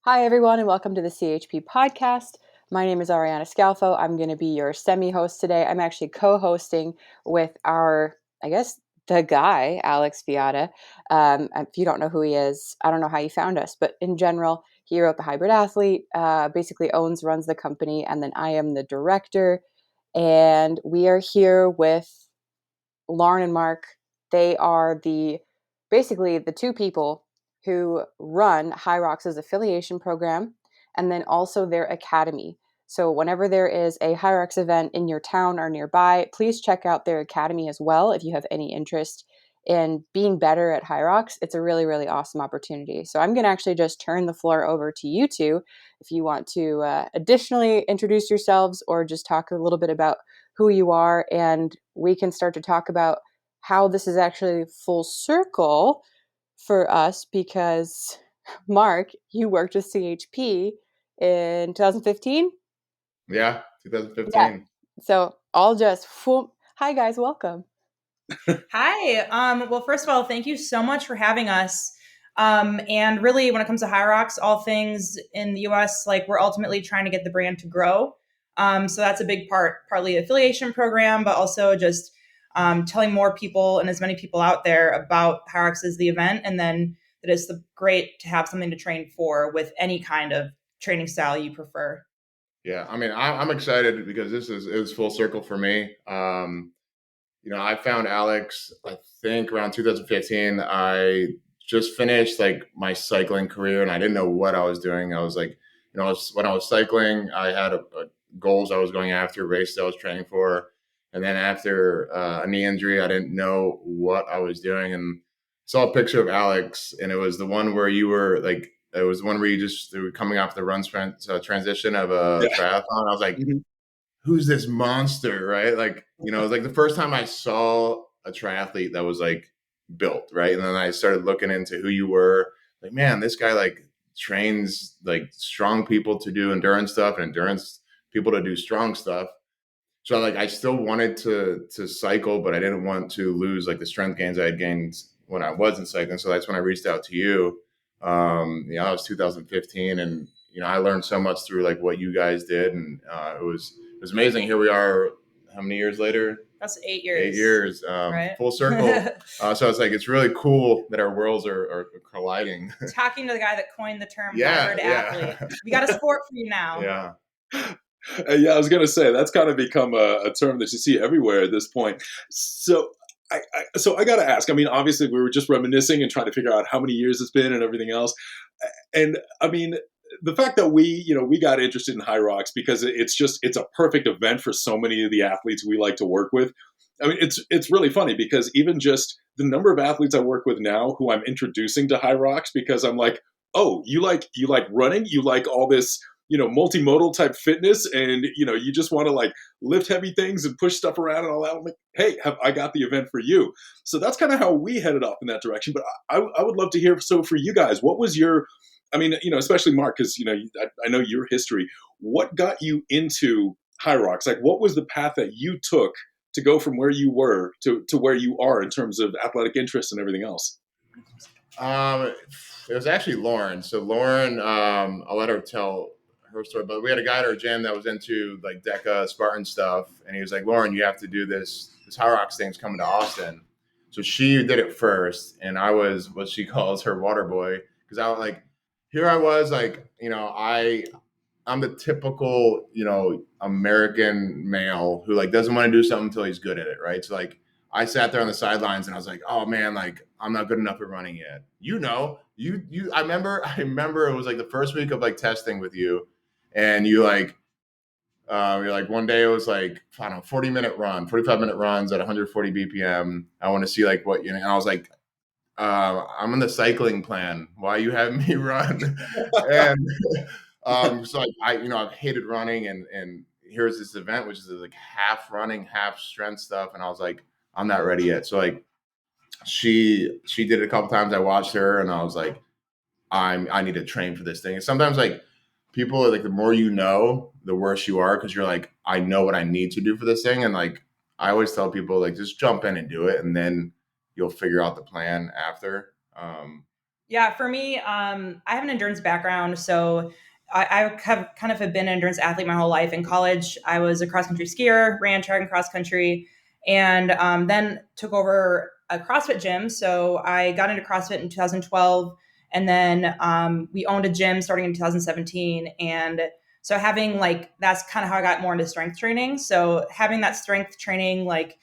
Hi, everyone, and welcome to the CHP podcast. My name is Ariana Scalfo. I'm going to be your semi-host today. I'm actually co-hosting with the guy, Alex Viada. If you don't know who he is, I don't know how you found us, but in general, he wrote The Hybrid Athlete, basically runs the company, and then I am the director. And we are here with Lauren and Mark. They are basically the two people who run Hyrox's affiliation program and then also their academy. So whenever there is a Hyrox event in your town or nearby, please check out their academy as well if you have any interest in being better at Hyrox. It's a really, really awesome opportunity. So I'm going to actually just turn the floor over to you two if you want to additionally introduce yourselves or just talk a little bit about who you are, and we can start to talk about how this is actually full circle for us because Mark, you worked with CHP in 2015? Yeah, Yeah. 2015. So hi guys, welcome. Hi. Well, first of all, thank you so much for having us. And really, when it comes to Hyrox, all things in the US, like we're ultimately trying to get the brand to grow. So that's a big partly affiliation program, but also just telling more people and as many people out there about Hyrox as the event, and then that it's great to have something to train for with any kind of training style you prefer. Yeah, I mean, I'm excited because it was full circle for me. I found Alex, I think around 2015. I just finished like my cycling career and I didn't know what I was doing. I was like, when I was cycling, I had a goals I was going after, races I was training for. And then after a knee injury, I didn't know what I was doing. And saw a picture of Alex, and it was the one where you were like, it was the one where they were coming off the transition of a triathlon. I was like, who's this monster, right? Like, it was like the first time I saw a triathlete that was like built, right? And then I started looking into who you were. Like, man, this guy like trains like strong people to do endurance stuff and endurance people to do strong stuff. So like I still wanted to cycle, but I didn't want to lose like the strength gains I had gained when I wasn't cycling. So that's when I reached out to you. That was 2015, and I learned so much through like what you guys did, and it was amazing. Here we are. How many years later? That's 8 years. 8 years, right? Full circle. So it's like it's really cool that our worlds are colliding. Talking to the guy that coined the term Yeah, hybrid athlete. We got a sport for you now. Yeah. Yeah, I was going to say that's kind of become a term that you see everywhere at this point. So I got to ask. I mean, obviously, we were just reminiscing and trying to figure out how many years it's been and everything else. And I mean, the fact that we got interested in Hyrox because it's a perfect event for so many of the athletes we like to work with. I mean, it's really funny because even just the number of athletes I work with now who I'm introducing to Hyrox because I'm like, oh, you like running, you like all this multimodal type fitness, and you just want to like lift heavy things and push stuff around and all that. I'm like, hey, I got the event for you. So that's kind of how we headed off in that direction. But I would love to hear. So for you guys, what was your? I mean, especially Mark, because I know your history. What got you into Hyrox? Like, what was the path that you took to go from where you were to where you are in terms of athletic interest and everything else? It was actually Lauren. So Lauren, I'll let her tell her story, but we had a guy at our gym that was into like DECA Spartan stuff, and he was like, Lauren, you have to do this Hyrox thing's coming to Austin. So she did it first, and I was what she calls her water boy, because I was like, here I was like, I'm the typical, American male who like doesn't want to do something until he's good at it, right? So like I sat there on the sidelines and I was like, oh man, like I'm not good enough at running yet. I remember it was like the first week of like testing with you, and you're like one day it was like, I don't know, 45-minute runs at 140 BPM. I want to see like what and I was like, I'm on the cycling plan. Why you having me run? And so like I've hated running, and here's this event which is like half running, half strength stuff, and I was like, I'm not ready yet. So like she did it a couple times. I watched her, and I was like, I need to train for this thing. And sometimes like people are like, the more you know, the worse you are, because you're like, I know what I need to do for this thing, and like I always tell people like just jump in and do it, and then you'll figure out the plan after. Yeah, for me, I have an endurance background, so I have kind of have been an endurance athlete my whole life. In college, I was a cross country skier, ran track and cross country, and then took over a CrossFit gym. So I got into CrossFit in 2012, and then we owned a gym starting in 2017. And so having like that's kind of how I got more into strength training. So having that strength training, like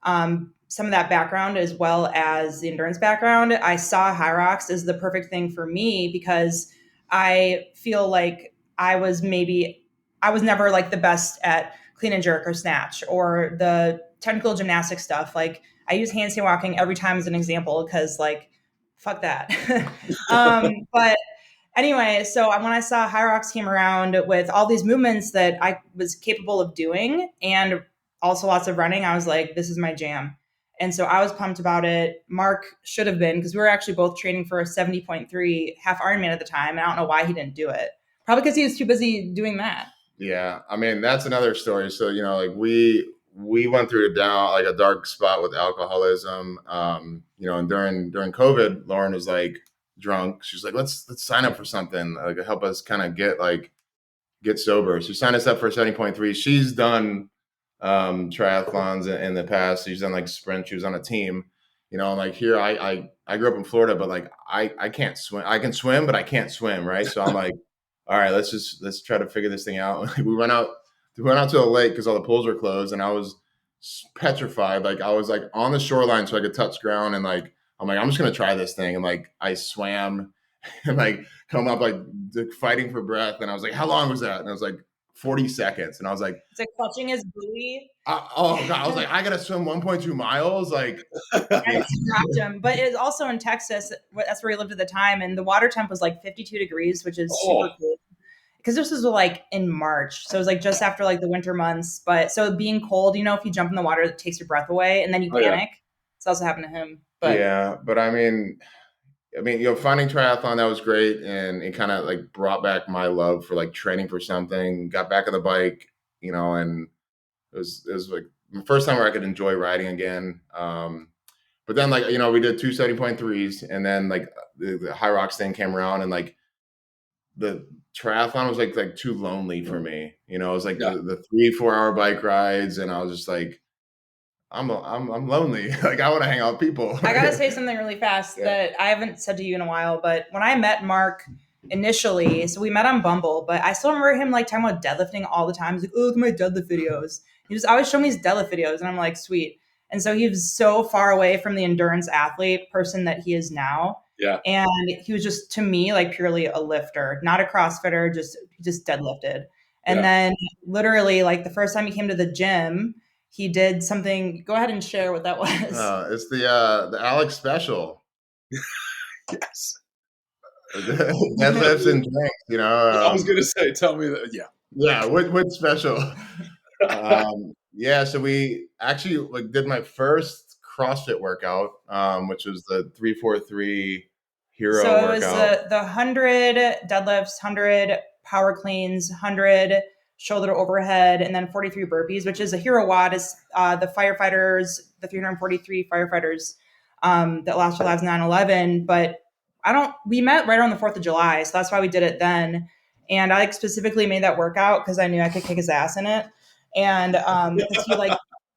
some of that background as well as the endurance background, I saw Hyrox as the perfect thing for me because I feel like I was never like the best at clean and jerk or snatch or the technical gymnastic stuff. Like I use handstand walking every time as an example because like fuck that. But anyway, so when I saw Hyrox came around with all these movements that I was capable of doing and also lots of running, I was like, this is my jam. And so I was pumped about it. Mark should have been because we were actually both training for a 70.3 half Ironman at the time. And I don't know why he didn't do it. Probably because he was too busy doing that. Yeah, I mean that's another story. So like we went through down like a dark spot with alcoholism. And during COVID, Lauren was like drunk. She's like, let's sign up for something like help us kind of get sober. She signed us up for 70.3. She's done triathlons in the past. She's done like sprint. She was on a team. Like here I grew up in Florida, but like I can't swim. I can swim, but I can't swim, right? So I'm like, all right, let's try to figure this thing out. We went out to a lake because all the pools were closed, and I was petrified. Like I was like on the shoreline so I could touch ground, and like I'm like I'm just gonna try this thing, and like I swam, and like come up like fighting for breath, and I was like, how long was that? And I was like 40 seconds, and I was like, it's like clutching his buoy. oh god, I was like, I gotta swim 1.2 miles, like. And dropped him. But it's also in Texas. That's where he lived at the time, and the water temp was like 52 degrees, which is super cool. Because this was like in March, so it was like just after like the winter months. But so being cold, if you jump in the water, it takes your breath away, and then you panic. Yeah. It's also happened to him. But yeah, but I mean, finding triathlon, that was great, and it kind of like brought back my love for like training for something. Got back on the bike, and it was like the first time where I could enjoy riding again. But then like we did 270.3s, and then like the Hyrox thing came around, and like the triathlon was like too lonely for me. It was like the 3-4 hour bike rides, and I was just like, I'm lonely. Like I want to hang out with people. I gotta say something really fast that I haven't said to you in a while. But when I met Mark initially, so we met on Bumble, but I still remember him like talking about deadlifting all the time. He's like, "Oh, look at my deadlift videos." He just always showed me his deadlift videos, and I'm like, "Sweet." And so he was so far away from the endurance athlete person that he is now. Yeah. And he was just to me like purely a lifter, not a CrossFitter, just deadlifted. And then literally like the first time he came to the gym, he did something. Go ahead and share what that was. It's the Alex special. Yes. Deadlifts and drinks, I was gonna say, tell me that. Yeah, what special? So we actually like did my first CrossFit workout, which was the 3-4-3 hero so it workout. Was the 100 deadlifts, 100 power cleans, 100 shoulder to overhead, and then 43 burpees, which is a hero WOD. Is the firefighters, the 343 firefighters that lost their lives in 9/11. But we met right around the 4th of July, so that's why we did it then. And I specifically made that workout because I knew I could kick his ass in it. And because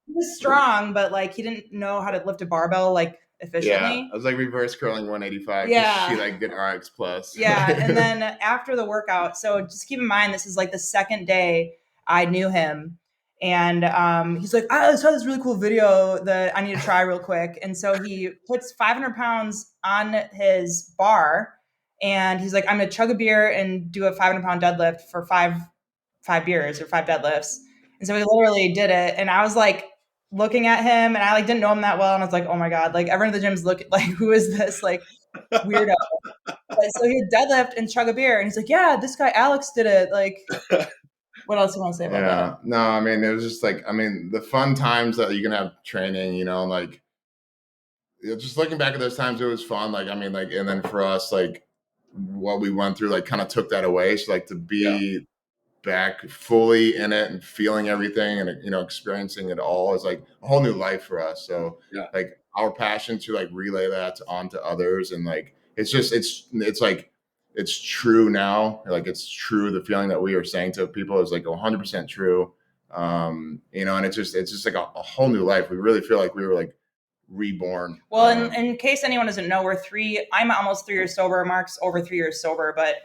he was strong, but like he didn't know how to lift a barbell like efficiently. Yeah, I was like reverse curling 185. Yeah, she like did RX plus. Yeah, and then after the workout, so just keep in mind this is like the second day I knew him, and he's like, I saw this really cool video that I need to try real quick, and so he puts 500 pounds on his bar, and he's like, I'm gonna chug a beer and do a 500-pound deadlift for five beers or 5 deadlifts, and so he literally did it, and I was like looking at him, and I like didn't know him that well, and I was like, oh my god, like everyone in the gym's looking like, who is this like weirdo? But so he'd deadlift and chug a beer, and he's like, yeah, this guy Alex did it. Like, what else do you want to say about that? No, I mean, it was just like, the fun times that you can have training, like, just looking back at those times, it was fun. Like, and then for us, like, what we went through, like, kind of took that away. So, like, to be back fully in it and feeling everything and, experiencing it all is like a whole new life for us. So, like, our passion to like relay that onto others and like it's like, it's true now. Like, it's true. The feeling that we are saying to people is like 100% true. You know, and it's just like a whole new life. We really feel like we were like reborn. Well, in case anyone doesn't know, I'm almost 3 years sober. Mark's over 3 years sober, but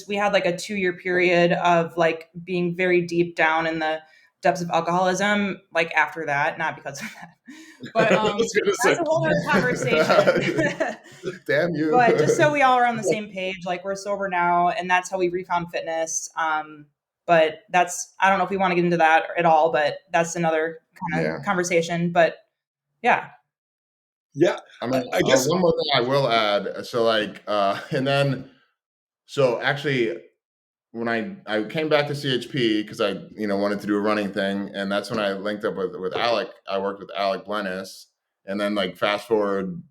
we had like a 2-year period of like being very deep down in the depths of alcoholism. Like after that, not because of that, but that's a whole other conversation. Damn you. But just so we all are on the same page, like we're sober now, and that's how we refound fitness. But I don't know if we want to get into that at all, but that's another kind of conversation. But yeah. Yeah. I mean, I guess one more thing I will add. So like, and then, so actually when I came back to CHP because I, wanted to do a running thing. And that's when I linked up with Alec. I worked with Alec Blennis, and then like fast forward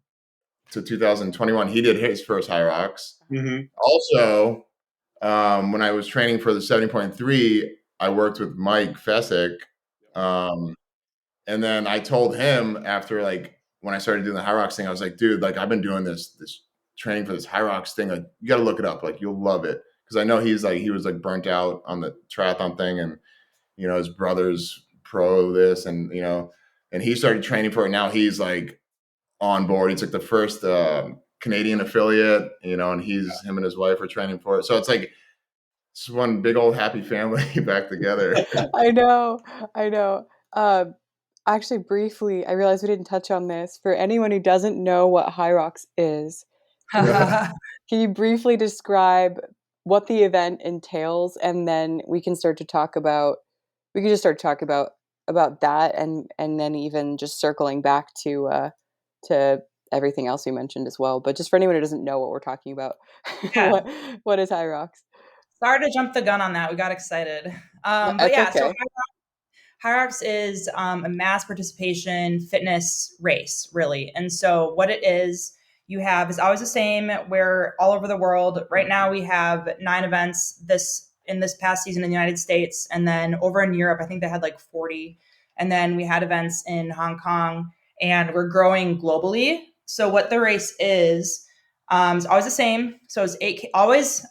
to 2021, he did his first Hyrox. Mm-hmm. Also, when I was training for the 70.3, I worked with Mike Fessick. And then I told him after, like, when I started doing the Hyrox thing, I was like, dude, like, I've been doing this training for this Hyrox thing. Like, you got to look it up. Like, you'll love it. Because I know he was like burnt out on the triathlon thing, and, his brother's pro this, and, and he started training for it. Now he's like on board. He took the first Canadian affiliate, and him and his wife are training for it. So it's like, it's one big old happy family back together. I know. Actually, briefly, I realized we didn't touch on this. For anyone who doesn't know what Hyrox is, can you briefly describe what the event entails, and then we can start to talk about that, and then even just circling back to everything else we mentioned as well. But just for anyone who doesn't know what we're talking about, what is Hyrox? Sorry to jump the gun on that. We got excited. But yeah, okay. So Hyrox is a mass participation fitness race, really. And so what it is always the same. We're all over the world. Right now we have 9 events in this past season in the United States. And then over in Europe, I think they had like 40. And then we had events in Hong Kong, and we're growing globally. So what the race is always the same. So it's 8K,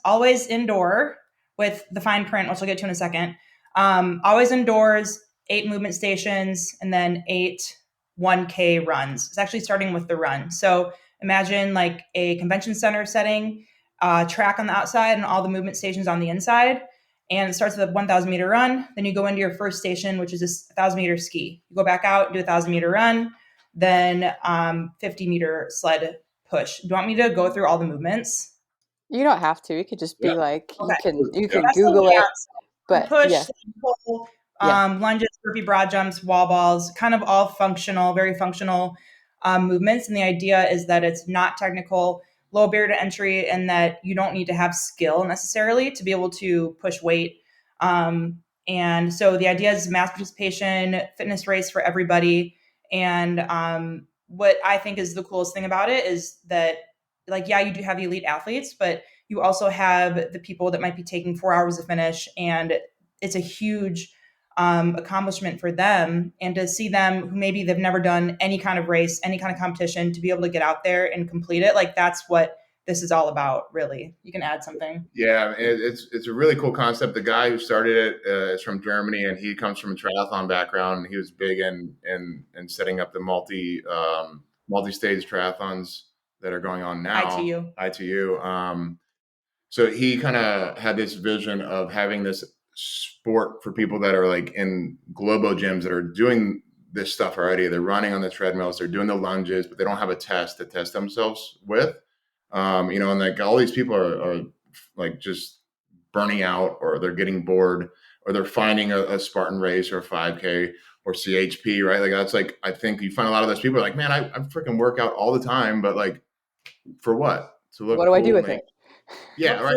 always indoor with the fine print, which I'll get to in a second. Always indoors, 8 movement stations, and then 8 1K runs. It's actually starting with the run. So imagine like a convention center setting, track on the outside and all the movement stations on the inside. And it starts with a 1,000 meter run. Then you go into your first station, which is a 1,000 meter ski. You go back out, do a 1,000 meter run, then 50 meter sled push. Do you want me to go through all the movements? You don't have to. You could just be like, okay. You can Google it. But push, pull, lunges, burpee, broad jumps, wall balls, kind of all functional, very functional movements. And the idea is that it's not technical, low barrier to entry, and that you don't need to have skill necessarily to be able to push weight. And so the idea is mass participation, fitness race for everybody. And what I think is the coolest thing about it is that, like, yeah, you do have elite athletes, but you also have the people that might be taking 4 hours to finish, and it's a huge accomplishment for them. And to see them, who maybe they've never done any kind of race, any kind of competition, to be able to get out there and complete it, like that's what this is all about, really. You can add something. Yeah, it's a really cool concept. The guy who started it is from Germany, and he comes from a triathlon background. He was big in setting up the multi-stage triathlons that are going on now. ITU. So he kind of had this vision of having this sport for people that are like in globo gyms that are doing this stuff already. They're running on the treadmills, they're doing the lunges, but they don't have a test to test themselves with. And like all these people are like just burning out, or they're getting bored, or they're finding a Spartan race or a 5K or CHP, right? Like that's like, I think you find a lot of those people are like, man, I freaking work out all the time, but like, for what? To look. What do I do with it? Yeah, right.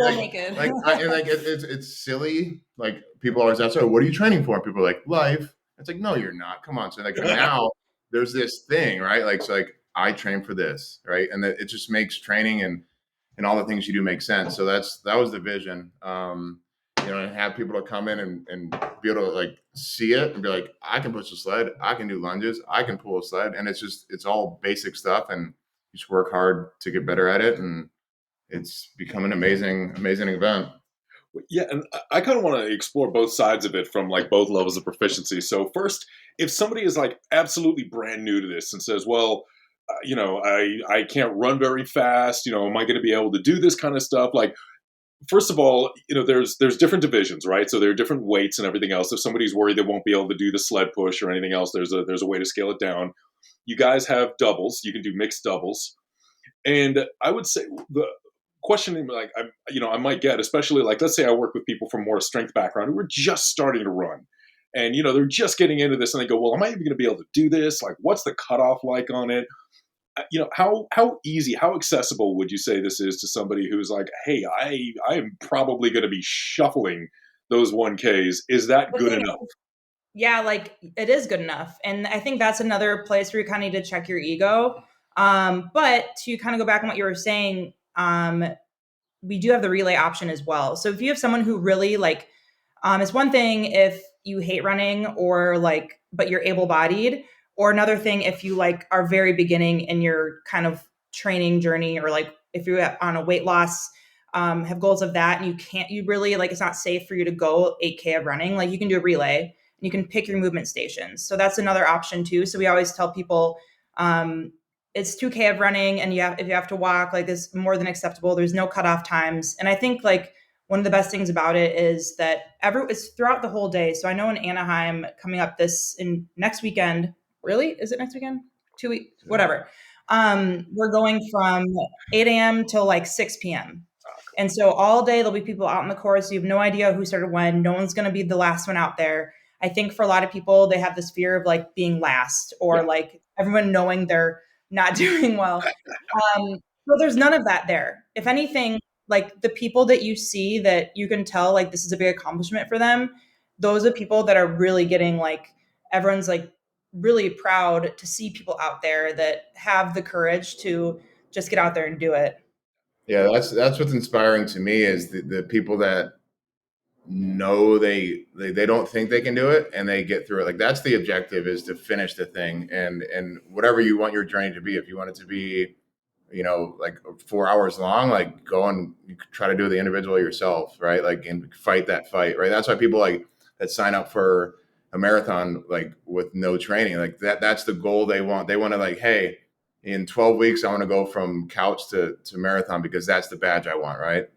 It's silly. Like people always ask, "Oh, what are you training for?" And people are like, "Life." It's like, no, you're not. Come on. So like now there's this thing, right? Like, so like I train for this, right? And it just makes training and all the things you do make sense. So that was the vision. And have people to come in and be able to like see it and be like, I can push a sled, I can do lunges, I can pull a sled, and it's all basic stuff. And just work hard to get better at it, and it's become an amazing event. Yeah, and I kind of want to explore both sides of it from like both levels of proficiency. So first, if somebody is like absolutely brand new to this and says, well, I can't run very fast, am I going to be able to do this kind of stuff? Like, first of all, there's different divisions, right? So there are different weights and everything else. If somebody's worried they won't be able to do the sled push or anything else, there's a way to scale it down. You guys have doubles. You can do mixed doubles. And I would say the questioning, like, I might get, especially like, let's say I work with people from more strength background who are just starting to run. And, they're just getting into this and they go, well, am I even going to be able to do this? Like, what's the cutoff like on it? How easy, how accessible would you say this is to somebody who's like, hey, I am probably going to be shuffling those 1Ks. Is that good enough? Yeah, like it is good enough. And I think that's another place where you kind of need to check your ego. But to kind of go back on what you were saying, we do have the relay option as well. So if you have someone who really like, it's one thing if you hate running or like, but you're able-bodied, or another thing if you like are very beginning in your kind of training journey, or like if you're on a weight loss, have goals of that, and you really like, it's not safe for you to go 8K of running, like you can do a relay and you can pick your movement stations. So that's another option too. So we always tell people, it's 2K of running, and if you have to walk, like this more than acceptable. There's no cutoff times. And I think like one of the best things about it is that it's throughout the whole day. So I know in Anaheim coming up next weekend, really? Is it next weekend? 2 weeks, whatever. We're going from 8 a.m. till like 6 p.m. And so all day there'll be people out in the course. You have no idea who started when. No one's going to be the last one out there. I think for a lot of people, they have this fear of like being last, or like everyone knowing they're not doing well. So there's none of that there. If anything, like the people that you see that you can tell like this is a big accomplishment for them, those are people that are really getting like, everyone's like really proud to see people out there that have the courage to just get out there and do it. Yeah, that's what's inspiring to me is the people that know they don't think they can do it and they get through it. Like that's the objective, is to finish the thing, and whatever you want your journey to be. If you want it to be, like 4 hours long, like go and you try to do the individual yourself, right? Like, and fight that fight, right? That's why people like that sign up for a marathon, like with no training, like that's the goal they want. They want to like, hey, in 12 weeks, I want to go from couch to marathon because that's the badge I want. Right.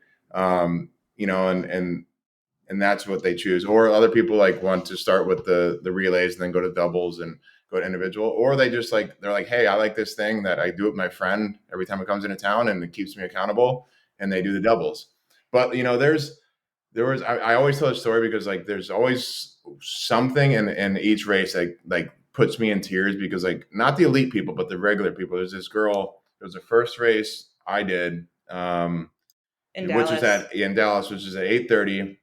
And that's what they choose. Or other people like want to start with the relays and then go to doubles and go to individual, or they're like, hey, I like this thing that I do with my friend every time it comes into town and it keeps me accountable, and they do the doubles. But I always tell a story because like there's always something in each race that like puts me in tears, because like not the elite people but the regular people. There's this girl, it was the first race I did, In which Dallas. is in Dallas, which is at 8:30,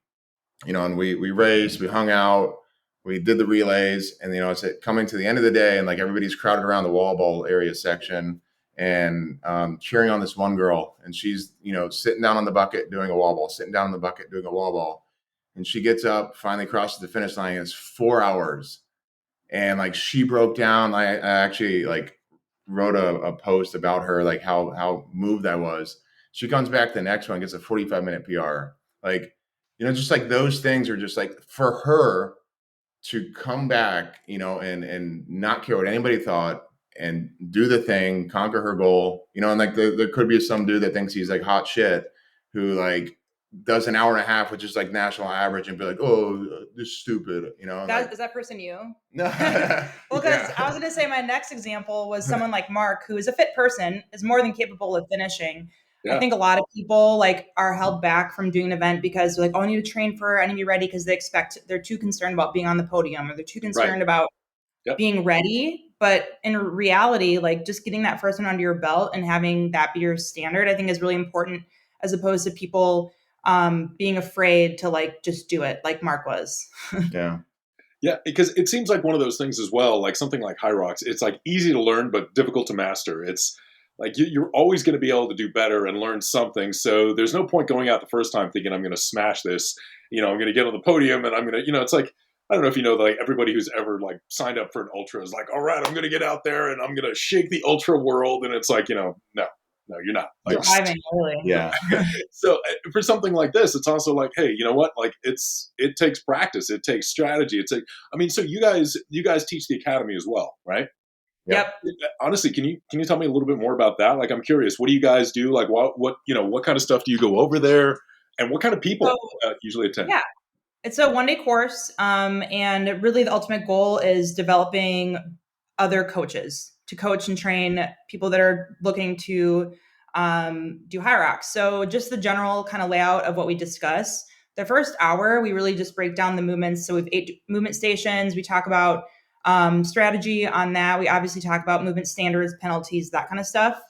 and we raced, we hung out, we did the relays, and it's coming to the end of the day, and like everybody's crowded around the wall ball area section and cheering on this one girl, and she's sitting down on the bucket doing a wall ball, sitting down on the bucket doing a wall ball, and she gets up, finally crosses the finish line. It's 4 hours, and like she broke down. I actually like wrote a post about her, like how moved I was. She comes back the next one, gets a 45-minute PR. Like, just like those things are just like, for her to come back, and not care what anybody thought and do the thing, conquer her goal, and like there could be some dude that thinks he's like hot shit who like does an hour and a half, which is like national average, and be like, oh, this is stupid, Is that person you? No. Well, because I was going to say my next example was someone like Mark, who is a fit person, is more than capable of finishing. Yeah. I think a lot of people like are held back from doing an event because they're like, oh, I need to train for it, I need to be ready, because they're too concerned about being on the podium, or they're too concerned about being ready. But in reality, like just getting that first one under your belt and having that be your standard, I think is really important, as opposed to people being afraid to like just do it like Mark was. Yeah, because it seems like one of those things as well, like something like Hyrox, it's like easy to learn but difficult to master. It's like you're always going to be able to do better and learn something. So there's no point going out the first time thinking I'm going to smash this, I'm going to get on the podium and I'm going to, it's like, I don't know if you know, like everybody who's ever like signed up for an ultra is like, all right, I'm going to get out there and I'm going to shake the ultra world. And it's like, no, you're not. Like, Driving, really. Yeah. so for something like this, it's also like, hey, you know what? Like it takes practice. It takes strategy. So you guys teach the academy as well, right? Yep. Honestly, can you tell me a little bit more about that? Like, I'm curious, what do you guys do? Like what kind of stuff do you go over there, and what kind of people usually attend? Yeah. It's a 1-day course, and really the ultimate goal is developing other coaches to coach and train people that are looking to do Hyrox. So just the general kind of layout of what we discuss. The first hour, we really just break down the movements. So we have 8 movement stations. We talk about strategy on that. We obviously talk about movement standards, penalties, that kind of stuff.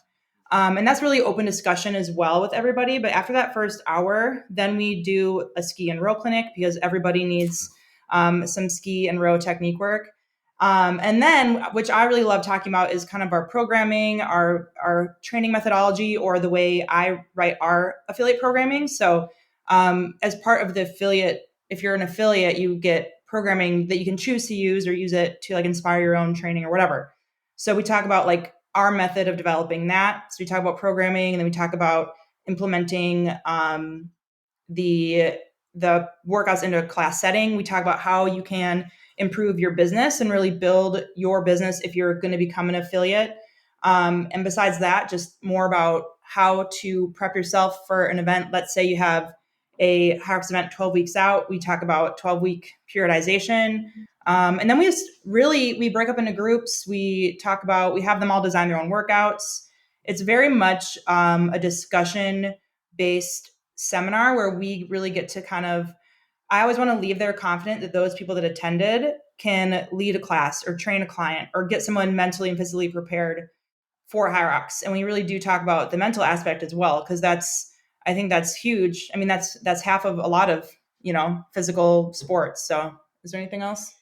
And that's really open discussion as well with everybody. But after that first hour, then we do a ski and row clinic because everybody needs some ski and row technique work. And then, which I really love talking about, is kind of our programming, our training methodology, or the way I write our affiliate programming. So as part of the affiliate, if you're an affiliate, you get programming that you can choose to use or use it to like inspire your own training or whatever. So we talk about like our method of developing that. So we talk about programming, and then we talk about implementing the workouts into a class setting. We talk about how you can improve your business and really build your business if you're going to become an affiliate. And besides that, just more about how to prep yourself for an event. Let's say you have a Hyrox event 12 weeks out. We talk about 12-week periodization. And then we break up into groups. We have them all design their own workouts. It's very much a discussion-based seminar where we really get to I always want to leave there confident that those people that attended can lead a class or train a client or get someone mentally and physically prepared for Hyrox. And we really do talk about the mental aspect as well, because I think that's huge. I mean, that's half of a lot of, physical sports. So is there anything else?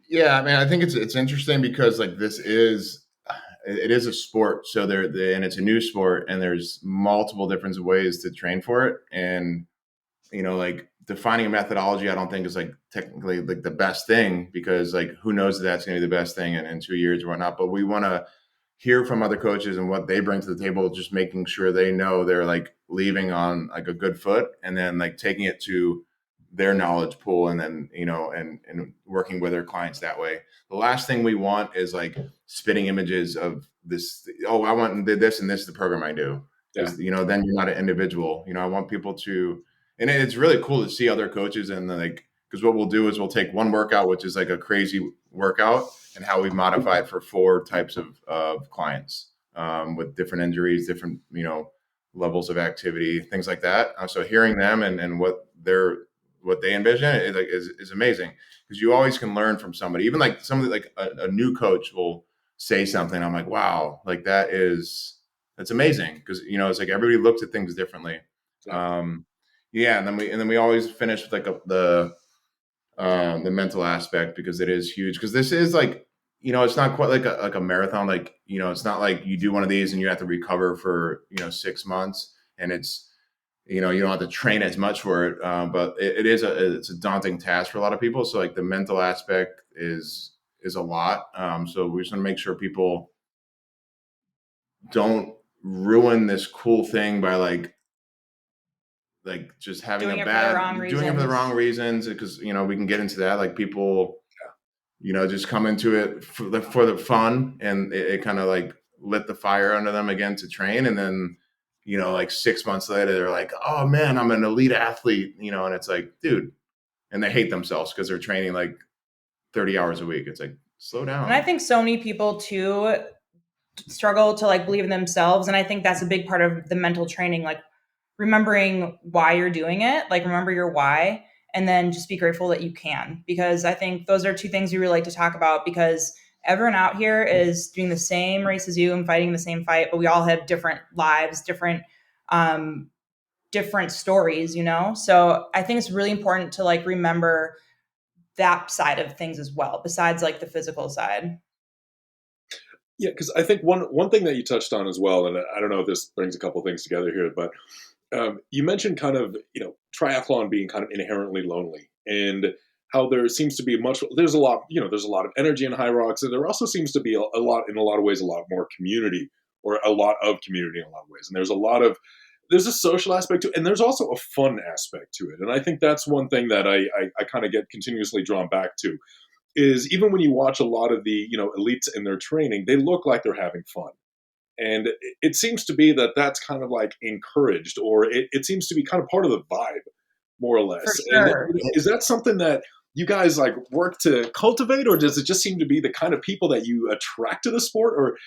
Yeah, I mean, I think it's interesting because like it is a sport. So and it's a new sport, and there's multiple different ways to train for it. And, like defining a methodology, I don't think is like technically like the best thing, because like, who knows if that's going to be the best thing in 2 years or whatnot, but we want to hear from other coaches and what they bring to the table, just making sure they know they're like leaving on like a good foot, and then like taking it to their knowledge pool, and then, and working with their clients that way. The last thing we want is like spitting images of this. Oh, I went and did this, and this is the program I do. Because, then you're not an individual. I want people to, and it's really cool to see other coaches, and like, because what we'll do is we'll take one workout, which is like a crazy workout, and how we modify it for 4 types of clients with different injuries, different, levels of activity, things like that. So hearing them and what they envision is amazing, because you always can learn from somebody. Even like somebody like a new coach will say something, I'm like, wow, like that's amazing, because it's like everybody looks at things differently. And then we always finish with like the mental aspect, because it is huge, because this is like, it's not quite like a marathon. Like, it's not like you do one of these and you have to recover for 6 months, and it's you don't have to train as much for it, but it's a daunting task for a lot of people. So like the mental aspect is a lot. So we just want to make sure people don't ruin this cool thing by like just having doing it for the wrong reasons, because we can get into that. Like people just come into it for the fun, and it kind of like lit the fire under them again to train, and then like 6 months later, they're like, oh man, I'm an elite athlete, and it's like, dude, and they hate themselves because they're training like 30 hours a week. It's like, slow down. And I think so many people too struggle to like believe in themselves. And I think that's a big part of the mental training, like remembering why you're doing it, like remember your why, and then just be grateful that you can, because I think those are 2 things we really like to talk about, because everyone out here is doing the same race as you and fighting the same fight, but we all have different lives, different stories, So I think it's really important to like remember that side of things as well, besides like the physical side. Yeah, because I think one thing that you touched on as well, and I don't know if this brings a couple things together here, but you mentioned kind of, triathlon being kind of inherently lonely, and how there seems to be there's a lot, there's a lot of energy in Hyrox, and there also seems to be a lot, in a lot of ways, a lot more community, or a lot of community in a lot of ways. And there's a social aspect to it, and there's also a fun aspect to it. And I think that's one thing that I kind of get continuously drawn back to, is even when you watch a lot of the, elites in their training, they look like they're having fun. And it seems to be that that's kind of like encouraged, or it seems to be kind of part of the vibe, more or less. For And sure. is that something that you guys like work to cultivate, or does it just seem to be the kind of people that you attract to the sport? Or,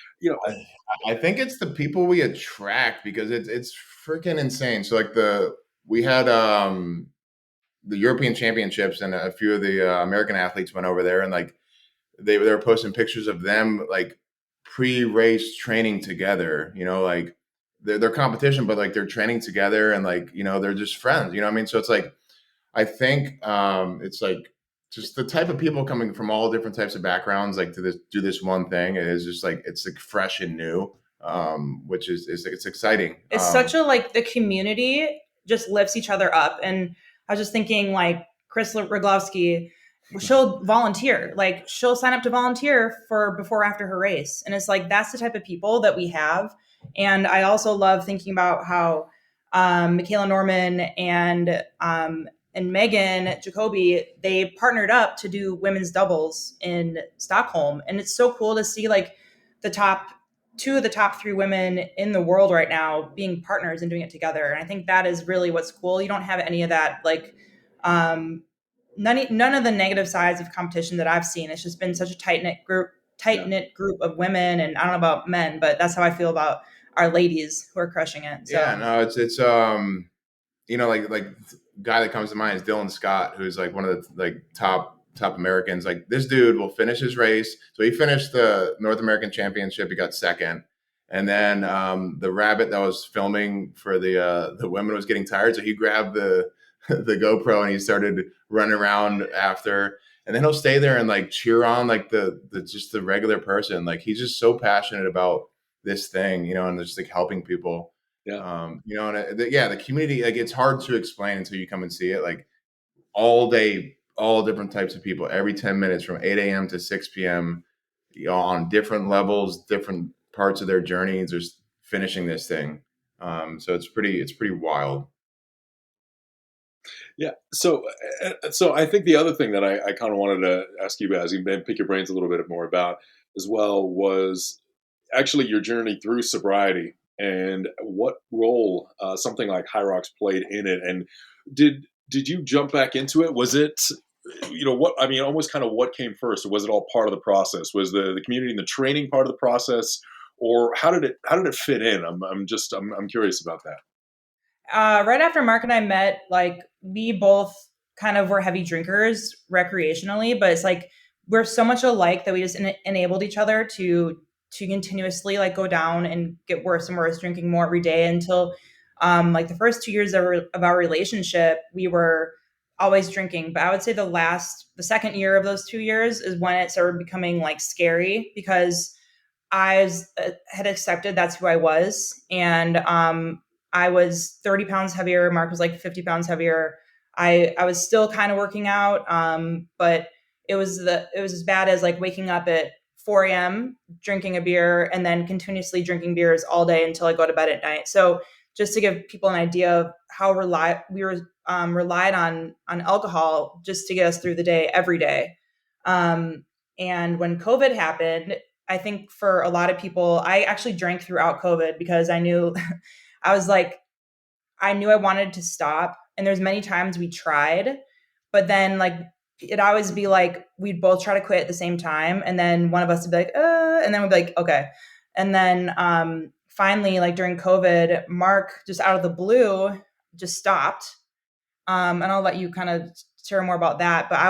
I think it's the people we attract, because it's freaking insane. So like we had the European Championships, and a few of the American athletes went over there, and like they were posting pictures of them like pre-race training together, like their competition, but like they're training together, and like, they're just friends, what I mean? So it's like, I think it's like just the type of people coming from all different types of backgrounds, like to do this one thing. It is just like, it's like fresh and new, which is it's exciting. It's such a, like, the community just lifts each other up. And I was just thinking, like, Chris Roglovsky, she'll volunteer, like she'll sign up to volunteer for before or after her race. And it's like, that's the type of people that we have. And I also love thinking about how Michaela Norman and Megan Jacoby, they partnered up to do women's doubles in Stockholm. And it's so cool to see, like, two of the top three women in the world right now being partners and doing it together. And I think that is really what's cool. You don't have any of that, like, none of the negative sides of competition that I've seen. It's just been such a tight-knit group of women. And I don't know about men, but that's how I feel about our ladies who are crushing it. So. Yeah, no, it's like guy that comes to mind is Dylan Scott, who's like one of the like top Americans. Like, this dude will finish his race. So he finished the North American Championship. He got second. And then the rabbit that was filming for the women was getting tired. So he grabbed the GoPro and he started running around after. And then he'll stay there and like cheer on like the just the regular person. Like, he's just so passionate about this thing, and just like helping people. Yeah. The community, like, it's hard to explain until you come and see it. Like, all day, all different types of people, every 10 minutes from 8 a.m. to 6 p.m., on different levels, different parts of their journey, just finishing this thing. So it's pretty wild. Yeah. So I think the other thing that I kind of wanted to ask you guys, and pick your brains a little bit more about as well, was actually your journey through sobriety, and what role something like Hyrox played in it. And did you jump back into it? Was it, almost kind of what came first? Or was it all part of the process? Was the community and the training part of the process, or how did it fit in? I'm curious about that. Right after Mark and I met, like, we both kind of were heavy drinkers recreationally, but it's like we're so much alike that we just enabled each other to continuously, like, go down and get worse and worse, drinking more every day until like the first 2 years of our relationship, we were always drinking. But I would say the second year of those 2 years is when it started becoming, like, scary, because had accepted that's who I was. And I was 30 pounds heavier. Mark was like 50 pounds heavier. I was still kind of working out, but it was as bad as, like, waking up at 4 a.m., drinking a beer, and then continuously drinking beers all day until I go to bed at night. So just to give people an idea of how we were relied on alcohol just to get us through the day every day. And when COVID happened, I think for a lot of people, I actually drank throughout COVID because I knew I knew I wanted to stop. And there's many times we tried, but then, like, it'd always be like, we'd both try to quit at the same time. And then one of us would be like, and then we'd be like, okay. And then finally, like, during COVID, Mark, just out of the blue, just stopped. And I'll let you kind of share more about that. But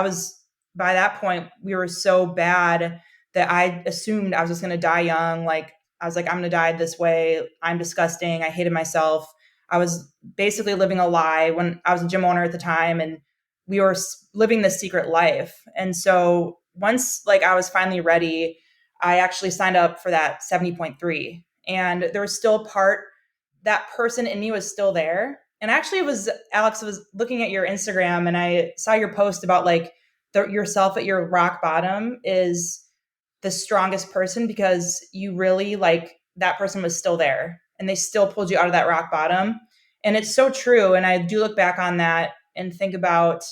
by that point, we were so bad that I assumed I was just going to die young. Like, I was like, I'm going to die this way. I'm disgusting. I hated myself. I was basically living a lie when I was a gym owner at the time, and we were living this secret life. And so once, like, I was finally ready, I actually signed up for that 70.3. And there was still that person in me was still there. And actually, Alex, I was looking at your Instagram and I saw your post about, like, yourself at your rock bottom is the strongest person, because you really like that person was still there and they still pulled you out of that rock bottom. And it's so true. And I do look back on that and think about,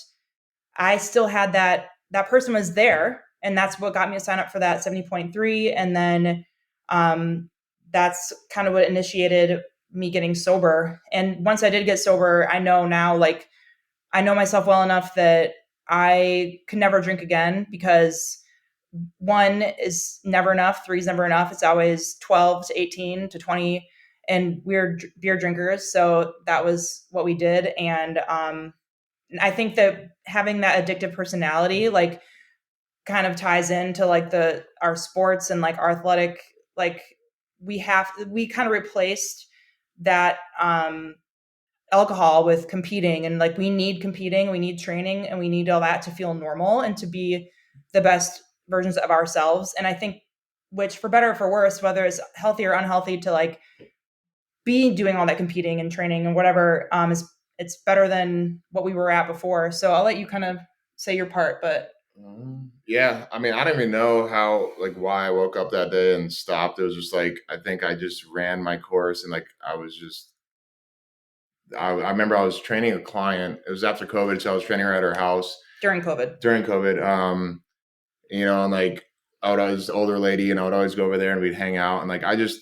I still had that person was there, and that's what got me to sign up for that 70.3. And then that's kind of what initiated me getting sober. And once I did get sober, I know now, like, I know myself well enough that I could never drink again, because 1 is never enough, 3 is never enough. It's always 12 to 18 to 20, and we're beer drinkers. So that was what we did. And I think that having that addictive personality, like, kind of ties into like our sports and like our athletic, like we kind of replaced that alcohol with competing, and like we need competing, we need training, and we need all that to feel normal and to be the best versions of ourselves. And I think, which for better or for worse, whether it's healthy or unhealthy to like be doing all that competing and training and whatever, is it's better than what we were at before. So I'll let you kind of say your part, but yeah, I mean, I don't even know how, like, why I woke up that day and stopped. It was just like, I think I just ran my course, and like, I remember I was training a client. It was after COVID, so I was training her at her house during COVID. And like, I was an older lady, and I would always go over there and we'd hang out. And like, I just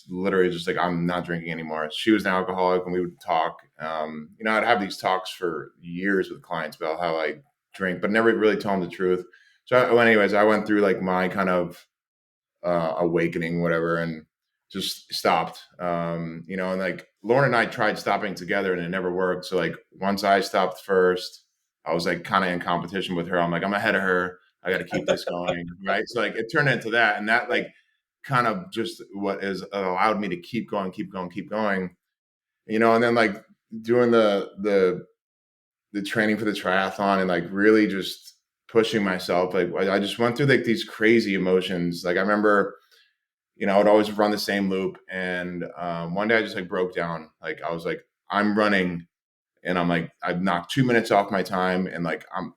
literally just like, I'm not drinking anymore. She was an alcoholic, and we would talk. I'd have these talks for years with clients about how I drink, but never really tell them the truth. So anyways, I went through like my kind of awakening, whatever, and just stopped. And like Lauren and I tried stopping together, and it never worked. So like once I stopped first, I was like kind of in competition with her. I'm like, I'm ahead of her. I got to keep this going, right? So like it turned into that, and that like kind of just what is allowed me to keep going. And then like doing the training for the triathlon, and like really just pushing myself. Like I just went through like these crazy emotions. Like I remember, I would always run the same loop. And one day I just like broke down. Like I was like, I'm running, and I'm like, I've knocked 2 minutes off my time, and like I'm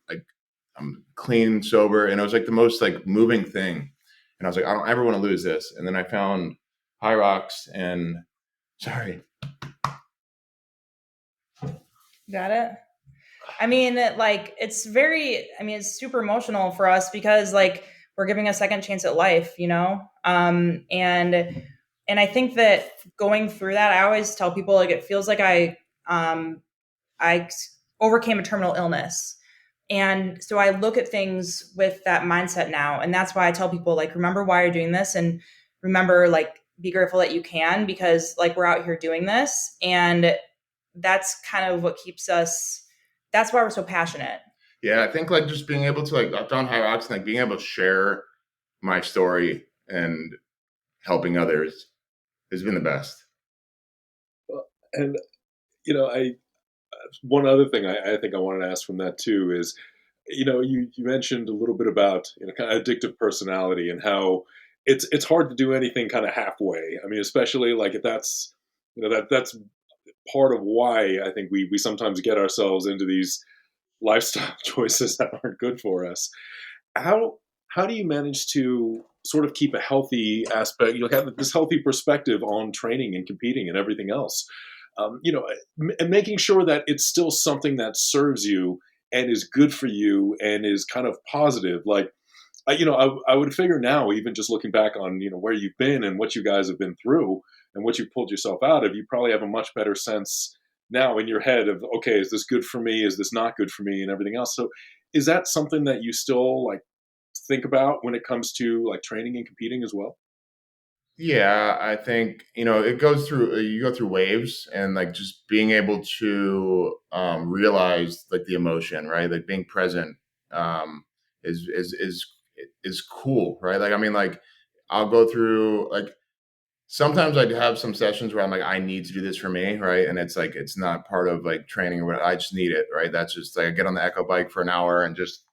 clean, sober. And it was like the most like moving thing. And I was like, I don't ever want to lose this. And then I found Hyrox, and sorry. Got it. I mean, like, it's super emotional for us, because like we're giving a second chance at life, and I think that going through that, I always tell people, like, it feels like I overcame a terminal illness. And so I look at things with that mindset now. And that's why I tell people, like, remember why you're doing this, and remember, like, be grateful that you can, because like we're out here doing this. And that's kind of what keeps us, that's why we're so passionate. Yeah, I think like just being able to like, I've done Hyrox, and like being able to share my story and helping others has been the best. And one other thing I think I wanted to ask from that too is, you mentioned a little bit about kind of addictive personality, and how it's hard to do anything kind of halfway. I mean, especially like if that's that's part of why I think we sometimes get ourselves into these lifestyle choices that aren't good for us. How do you manage to sort of keep a healthy aspect, have this healthy perspective on training and competing and everything else? And making sure that it's still something that serves you and is good for you and is kind of positive. Like, I would figure now, even just looking back on, where you've been and what you guys have been through and what you've pulled yourself out of, you probably have a much better sense now in your head of, okay, is this good for me? Is this not good for me? And everything else. So is that something that you still like think about when it comes to like training and competing as well? Yeah, I think, it goes through, you go through waves, and like just being able to realize like the emotion, right? Like being present um, is cool, right? Like, I mean, like I'll go through like, sometimes I have some sessions where I'm like, I need to do this for me, right? And it's like, it's not part of like training or what, I just need it, right? That's just like, I get on the echo bike for an hour and just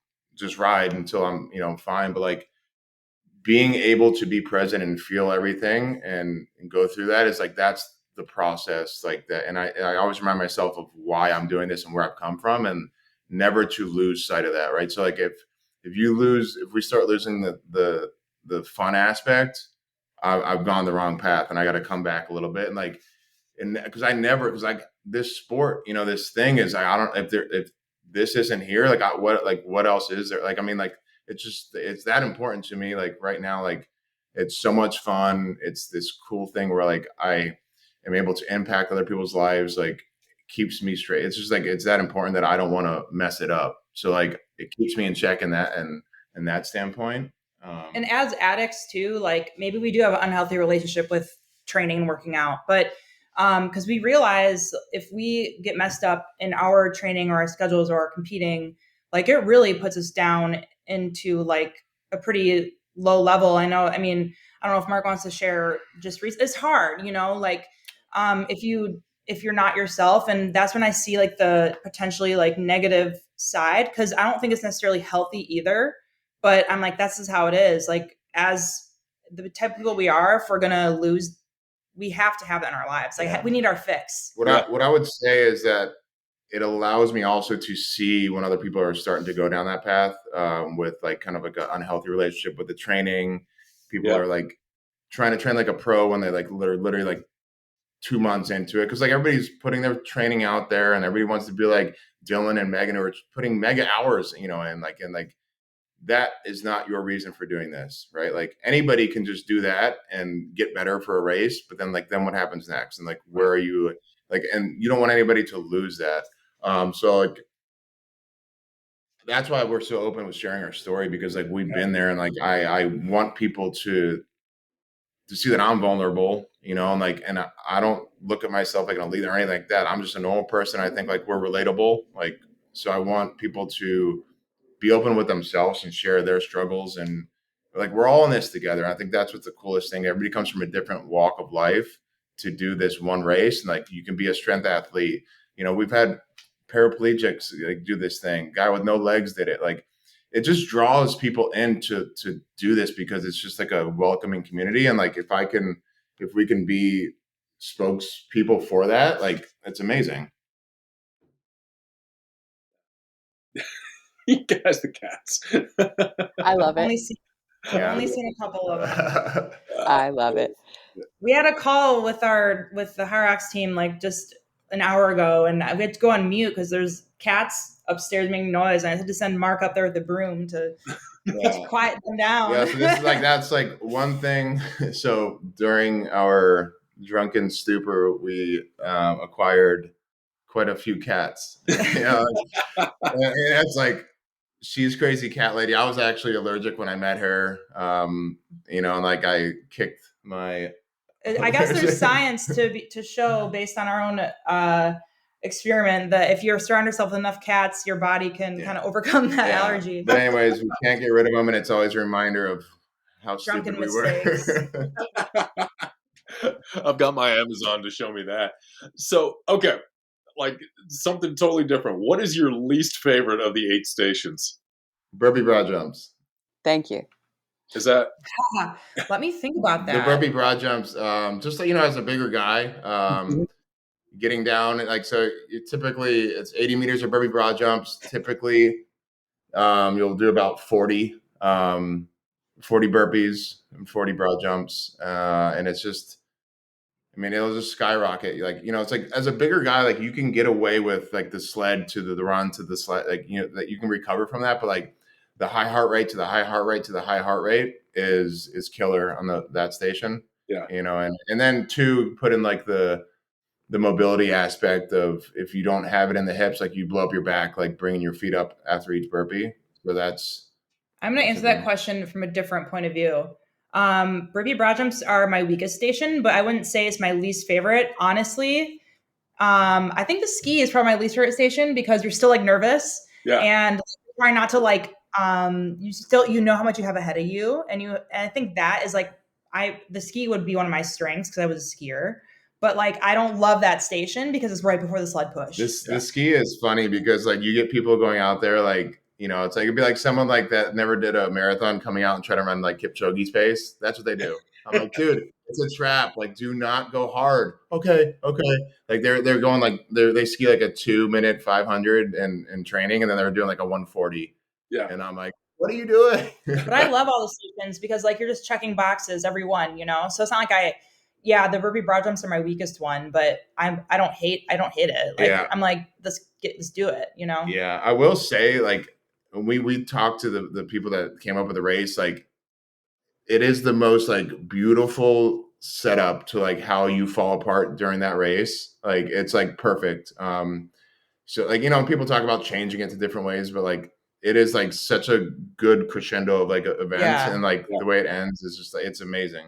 ride until I'm, fine. But like, being able to be present and feel everything and go through that is like, that's the process like that. And I always remind myself of why I'm doing this and where I've come from. And never to lose sight of that, right? So like if we start losing the fun aspect, I've gone the wrong path, and I got to come back a little bit. And like, and because like this sport, this thing is, I don't, if this isn't here, like what else is there? Like, I mean, like, it's that important to me. Like right now, like it's so much fun. It's this cool thing where like I am able to impact other people's lives. Like it keeps me straight. It's just like, it's that important that I don't want to mess it up. So like it keeps me in check in that, and that standpoint. And as addicts too, like maybe we do have an unhealthy relationship with training and working out, but because we realize if we get messed up in our training or our schedules or our competing, like it really puts us down into like a pretty low level. I don't know if Mark wants to share it's hard, like if you're not yourself. And that's when I see like the potentially like negative side, because I don't think it's necessarily healthy either. But I'm like, this is how it is. Like as the type of people we are, if we're going to lose, we have to have that in our lives. Like we need our fix. What I would say is that it allows me also to see when other people are starting to go down that path, with like kind of like an unhealthy relationship with the training. People are like trying to train like a pro when they like literally like 2 months into it. Cause like everybody's putting their training out there, and everybody wants to be like Dylan and Megan, who are putting mega hours, and that is not your reason for doing this, right? Like anybody can just do that and get better for a race, but then what happens next? And like, where are you? Like, and you don't want anybody to lose that. So like, that's why we're so open with sharing our story, because like we've been there, and like, I want people to see that I'm vulnerable, and like, and I don't look at myself like a leader or anything like that. I'm just a normal person. I think like we're relatable. Like, so I want people to be open with themselves and share their struggles, and like we're all in this together. I think that's what's the coolest thing. Everybody comes from a different walk of life to do this one race, and like you can be a strength athlete. We've had paraplegics like do this thing. Guy with no legs did it. Like it just draws people in to do this, because it's just like a welcoming community. And like if we can be spokespeople for that, like it's amazing. You guys, the cats. I love it. I've only seen a couple of them. I love it. We had a call with the Hyrox team like just an hour ago, and we had to go on mute because there's cats upstairs making noise, and I had to send Mark up there with the broom to quiet them down. Yeah, so this is like, that's like one thing. So during our drunken stupor, we acquired quite a few cats. And it's like, she's crazy cat lady. I was actually allergic when I met her. And like I kicked my. I guess there's science to show based on our own experiment that if you surround yourself with enough cats, your body can kind of overcome that allergy. But anyways, we can't get rid of them, and it's always a reminder of how drunken stupid we were. I've got my Amazon to show me that. So, okay, like something totally different. What is your least favorite of the 8 stations? Burpee broad jumps. Thank you. Is that? Let me think about that. The burpee broad jumps, just like, as a bigger guy, getting down, like, so typically it's 80 meters of burpee broad jumps. Typically, you'll do about 40 burpees and 40 broad jumps. And it's just, it'll just skyrocket. Like, it's like, as a bigger guy, like you can get away with like the sled to the run to the sled, like, that you can recover from that. But like the high heart rate to the high heart rate to the high heart rate is killer on that station. Yeah. And then to put in like the mobility aspect of, if you don't have it in the hips, like you blow up your back, like bringing your feet up after each burpee. So I'm going to answer that question from a different point of view. Burpee broad jumps are my weakest station, but I wouldn't say it's my least favorite, honestly. I think the ski is probably my least favorite station because you're still like nervous and try not to like, you know how much you have ahead of you. And I think that is like, the ski would be one of my strengths because I was a skier, but like, I don't love that station because it's right before the sled push. The ski is funny because like you get people going out there, like, it's like, it'd be like someone like that never did a marathon coming out and try to run like Kipchoge's pace. That's what they do. I'm like, dude, It's a trap. Like, do not go hard. Okay. Like they're going like they ski like a 2-minute 500 in training, and then they're doing like a 140. Yeah. And I'm like, what are you doing? But I love all the stations because like you're just checking boxes every one, you know. So it's not like the burpee broad jumps are my weakest one, but I don't hate it. Like Yeah. I'm like, let's do it, you know. Yeah, I will say, like, when we talked to the people that came up with the race, like, it is the most like beautiful setup to like how you fall apart during that race. Like, it's like perfect. So like, people talk about changing it to different ways, but like it is like such a good crescendo of like events, and like the way it ends is just like, it's amazing.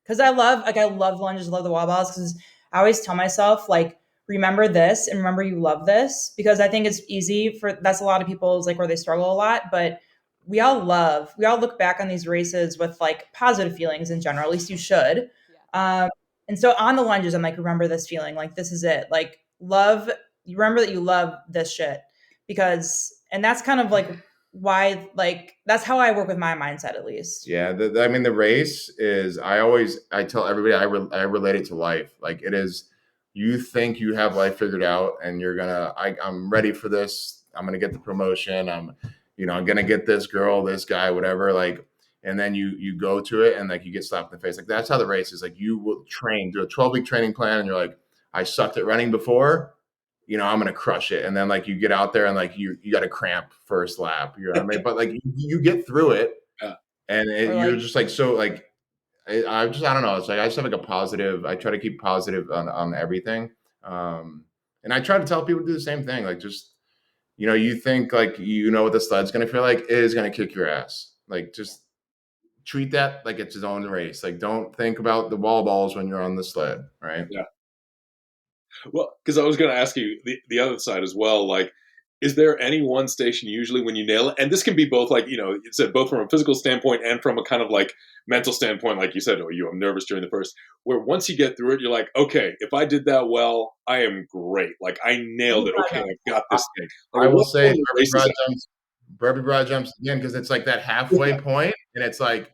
Because I love lunges, love the wall balls, because I always tell myself like, remember this and remember you love this, because I think it's easy that's a lot of people's like where they struggle a lot, but we all look back on these races with like positive feelings in general, at least you should. And so on the lunges, I'm like, remember this feeling, like this is it, like you remember that you love this shit, and that's kind of like why, like that's how I work with my mindset, at least. Yeah, I mean, the race is, I tell everybody, I relate it to life. Like, it is, you think you have life figured out, and I'm ready for this. I'm gonna get the promotion. I'm gonna get this girl, this guy, whatever. Like, and then you go to it, and like you get slapped in the face. Like, that's how the race is. Like, you will do a 12-week training plan, and you're like, I sucked at running before. I'm gonna crush it. And then like you get out there, and like you got a cramp first lap. You know what I mean? But like you get through it, and you're just like, so like, I don't know. It's like I just have like a positive. I try to keep positive on everything, and I try to tell people to do the same thing. Like, just you think like what the sled's gonna feel like, it is gonna kick your ass. Like, just treat that like it's its own race. Like, don't think about the wall balls when you're on the sled, right? Yeah. Well, because I was going to ask you the other side as well. Like, is there any one station usually when you nail it? And this can be both, like, you said both from a physical standpoint and from a kind of like mental standpoint. Like you said, I'm nervous during the first, where once you get through it, you're like, okay, if I did that well, I am great. Like, I nailed it. Okay, I got this thing. Like, I will say burpee broad jumps again, because it's like that halfway point, and it's like,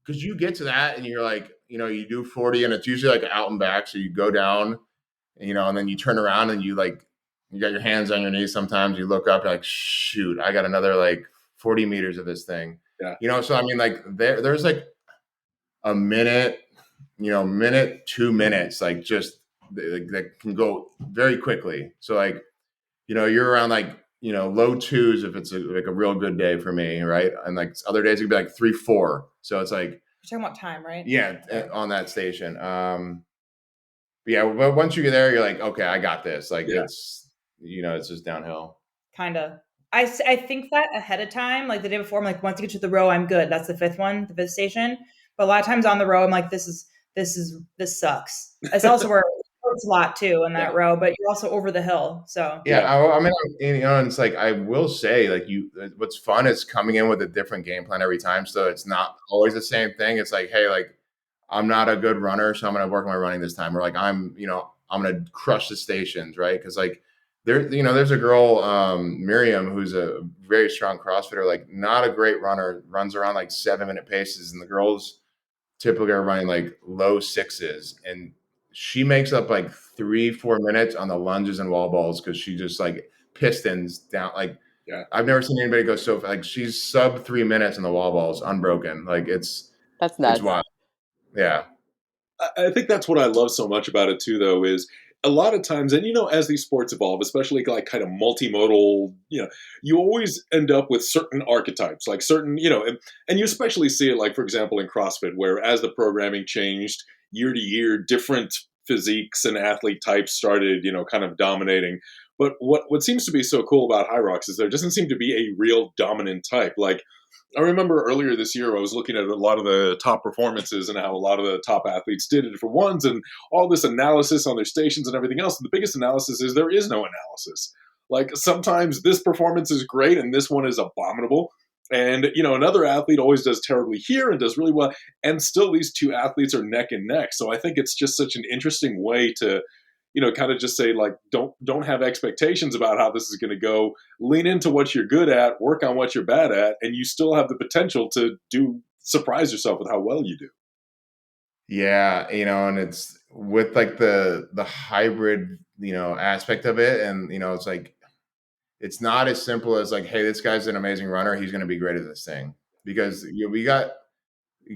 because you get to that and you're like, you do 40, and it's usually like out and back. So you go down, and then you turn around, and you got your hands on your knees. Sometimes you look up, you're like, shoot, I got another like 40 meters of this thing. Yeah. So I mean, like there's like a minute, 2 minutes, like just that can go very quickly. So like, you're around like, low twos if it's like a real good day for me, right? And like other days it could be like 3, 4. So it's like, you're talking about time, right? Yeah, on that station. Yeah, but once you get there, you're like, okay, I got this. Like, it's it's just downhill. Kind of. I think that ahead of time, like the day before, I'm like, once I get to the row, I'm good. That's the fifth station. But a lot of times on the row, I'm like, this sucks. It's also where it hurts a lot too in that row, but you're also over the hill. So I mean, and it's like, I will say, like, what's fun is coming in with a different game plan every time. So it's not always the same thing. It's like, hey, like, I'm not a good runner, so I'm going to work on my running this time. Or like, I'm going to crush the stations, right? Because like there's a girl, Miriam, who's a very strong CrossFitter, like not a great runner, runs around like 7-minute paces, and the girls typically are running like low 6s, and she makes up like 3-4 minutes on the lunges and wall balls because she just like pistons down. Like, I've never seen anybody go so like, she's sub 3 minutes on the wall balls unbroken. Like, that's nuts. It's wild. Yeah. I think that's what I love so much about it too, though, is a lot of times, and as these sports evolve, especially like kind of multimodal, you always end up with certain archetypes, like certain, and you especially see it, like, for example, in CrossFit, where as the programming changed year to year, different physiques and athlete types started, kind of dominating. But what seems to be so cool about Hyrox is there doesn't seem to be a real dominant type. Like, I remember earlier this year, I was looking at a lot of the top performances and how a lot of the top athletes did it for ones, and all this analysis on their stations and everything else. And the biggest analysis is there is no analysis. Like, sometimes this performance is great and this one is abominable. And, another athlete always does terribly here and does really well. And still these two athletes are neck and neck. So I think it's just such an interesting way to, kind of just say, like, don't have expectations about how this is going to go. Lean into what you're good at, work on what you're bad at, and you still have the potential to surprise yourself with how well you do. Yeah, and it's with like the hybrid, aspect of it, and it's like it's not as simple as like, hey, this guy's an amazing runner, he's going to be great at this thing, because we got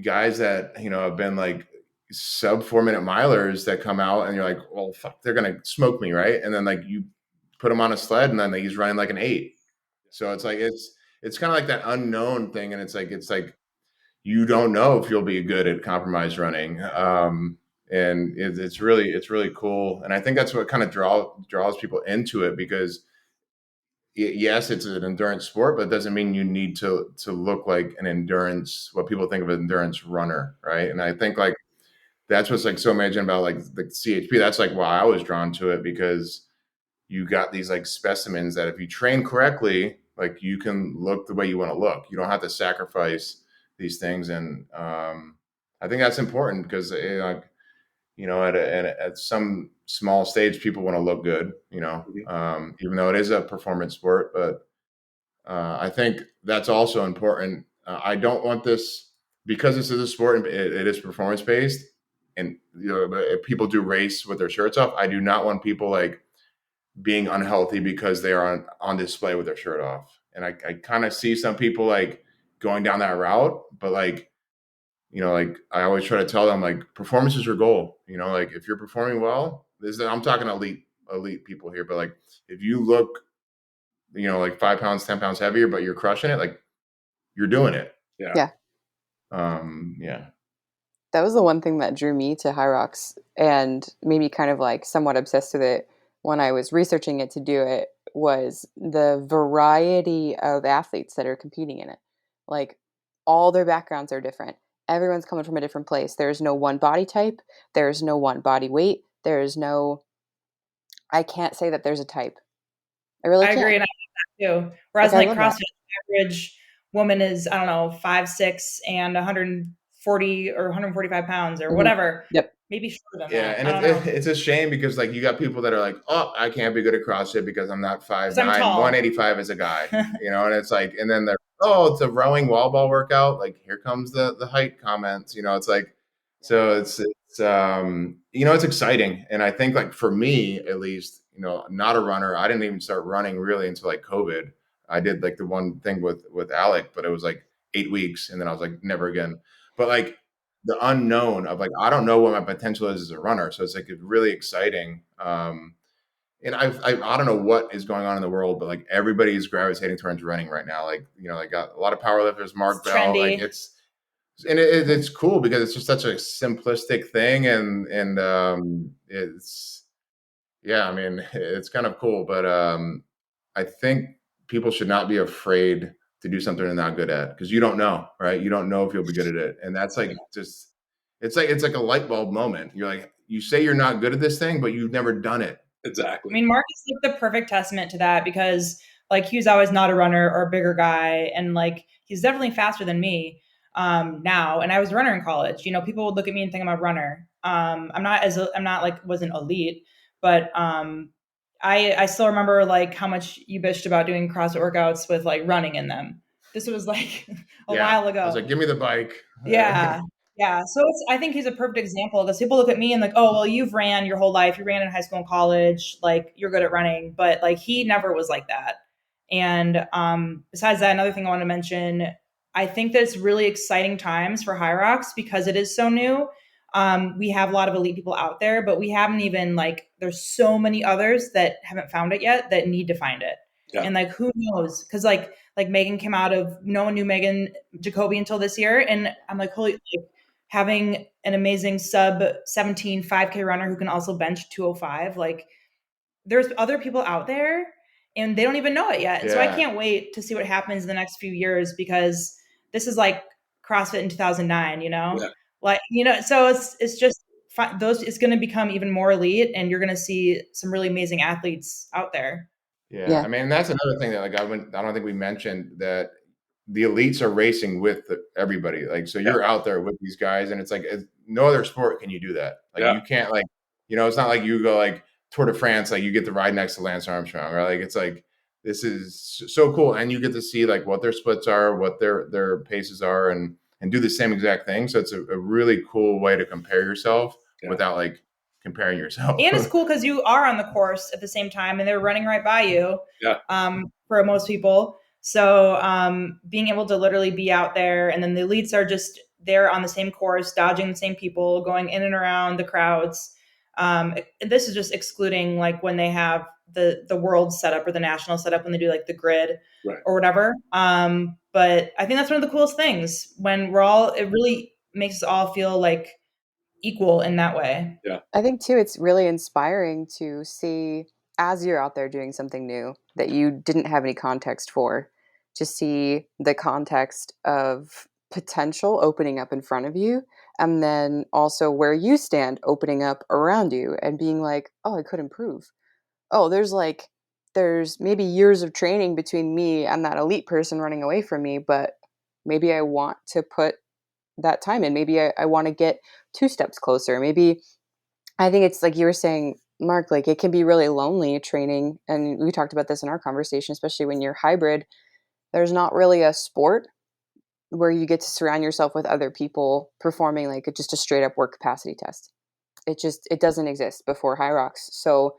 guys that have been like sub 4 minute milers that come out, and you're like, well, fuck, they're going to smoke me, right? And then like you put him on a sled, and then he's running like an 8. So it's like it's kind of like that unknown thing, and it's like you don't know if you'll be good at compromise running. And it's really cool, and I think that's what kind of draws people into it, because yes, it's an endurance sport, but it doesn't mean you need to look like an endurance, what people think of an endurance runner, right? And I think like that's what's like so amazing about like the CHP. That's like why I was drawn to it, because you got these like specimens that if you train correctly, like you can look the way you want to look. You don't have to sacrifice these things, and I think that's important, because like at some small stage, people want to look good, even though it is a performance sport. But I think that's also important. I don't want this, because this is a sport and it is performance based, and if people do race with their shirts off, I do not want people like being unhealthy because they are on display with their shirt off. And I kind of see some people like going down that route, but like, like I always try to tell them, like, performance is your goal. Like if you're performing well, I'm talking elite people here, but like if you look, like 5 pounds, 10 pounds heavier, but you're crushing it, like you're doing it. Yeah. Yeah. Yeah. That was the one thing that drew me to Hyrox and made me kind of like somewhat obsessed with it when I was researching it to do it, was the variety of athletes that are competing in it. Like all their backgrounds are different. Everyone's coming from a different place. There's no one body type. There's no one body weight. There's no, I can't say that there's a type. I really I can't. agree, and I love that too. Whereas Like, I like love CrossFit, that. the average woman is, I don't know, 5'6" and 140 or 145 pounds or Mhm. whatever. Yep. Maybe shorter than Yeah, that. and I don't know. it's a shame, because like you got people that are like, oh, I can't be good at CrossFit because I'm not 5'9", Because I'm tall. 185 as a guy, and it's like, and then they're, oh, it's a rowing wall ball workout. Like here comes the height comments. It's like, so it's exciting, and I think like for me at least, not a runner. I didn't even start running really until like COVID. I did like the one thing with Alec, but it was like 8 weeks, and then I was like never again. But like the unknown of like, I don't know what my potential is as a runner. So it's like it's really exciting. And I don't know what is going on in the world, but like everybody's gravitating towards running right now. Like, I got a lot of powerlifters, Mark It's Bell, like trendy. it's cool because it's just such a simplistic thing. And it's, yeah, I mean, it's kind of cool, but I think people should not be afraid to do something they're not good at, because you don't know, right? You don't know if you'll be good at it, and that's like just it's like a light bulb moment. You're like, you say you're not good at this thing, but you've never done it. Exactly. I mean, Mark is like the perfect testament to that, because like he was always not a runner or a bigger guy, and like he's definitely faster than me now. And I was a runner in college. People would look at me and think I'm a runner. I'm not like wasn't elite, but I still remember like how much you bitched about doing CrossFit workouts with like running in them. This was like a Yeah, while I was ago. like, give me the bike. Yeah. Yeah. So I think he's a perfect example, because people look at me and like, oh, well, you've ran your whole life. You ran in high school and college. Like you're good at running, but like he never was like that. And besides that, another thing I want to mention, I think that it's really exciting times for Hyrox because it is so new. We have a lot of elite people out there, but we haven't even like, there's so many others that haven't found it yet that need to find it. Yeah. And like, who knows? Cause like Megan came out of, no one knew Megan Jacoby until this year. And I'm like, holy, like, having an amazing sub 17 5K runner who can also bench 205. Like there's other people out there and they don't even know it yet. And so I Yeah. can't wait to see what happens in the next few years, because this is like CrossFit in 2009, Yeah. like, so it's just those, it's going to become even more elite, and you're going to see some really amazing athletes out there. Yeah, I mean, that's another thing that like I don't think we mentioned, that the elites are racing with everybody. Like, so you're out there with these guys, and it's like no other sport can you do that. Like, Yeah. you can't like, it's not like you go like Tour de France, like you get to ride next to Lance Armstrong, right? Like, it's like this is so cool, and you get to see like what their splits are, what their paces are, and and do the same exact thing. So it's a really cool way to compare yourself without like comparing yourself. And it's cool because you are on the course at the same time and they're running right by you. For most people. So being able to literally be out there, and then the elites are just there on the same course, dodging the same people, going in and around the crowds. This is just excluding like when they have the world setup or the national setup, when they do like the grid or whatever. But I think that's one of the coolest things, when it really makes us all feel like equal in that way. Yeah. I think too, it's really inspiring to see, as you're out there doing something new that you didn't have any context for, to see the context of potential opening up in front of you, and then also where you stand opening up around you and being like, oh, I could improve. Oh, there's maybe years of training between me and that elite person running away from me, but maybe I want to put that time in. Maybe I want to get 2 steps closer. Maybe I think it's like you were saying, Mark, like it can be really lonely training. And we talked about this in our conversation, especially when you're hybrid. There's not really a sport where you get to surround yourself with other people performing like just a straight up work capacity test. It doesn't exist before Hyrox. So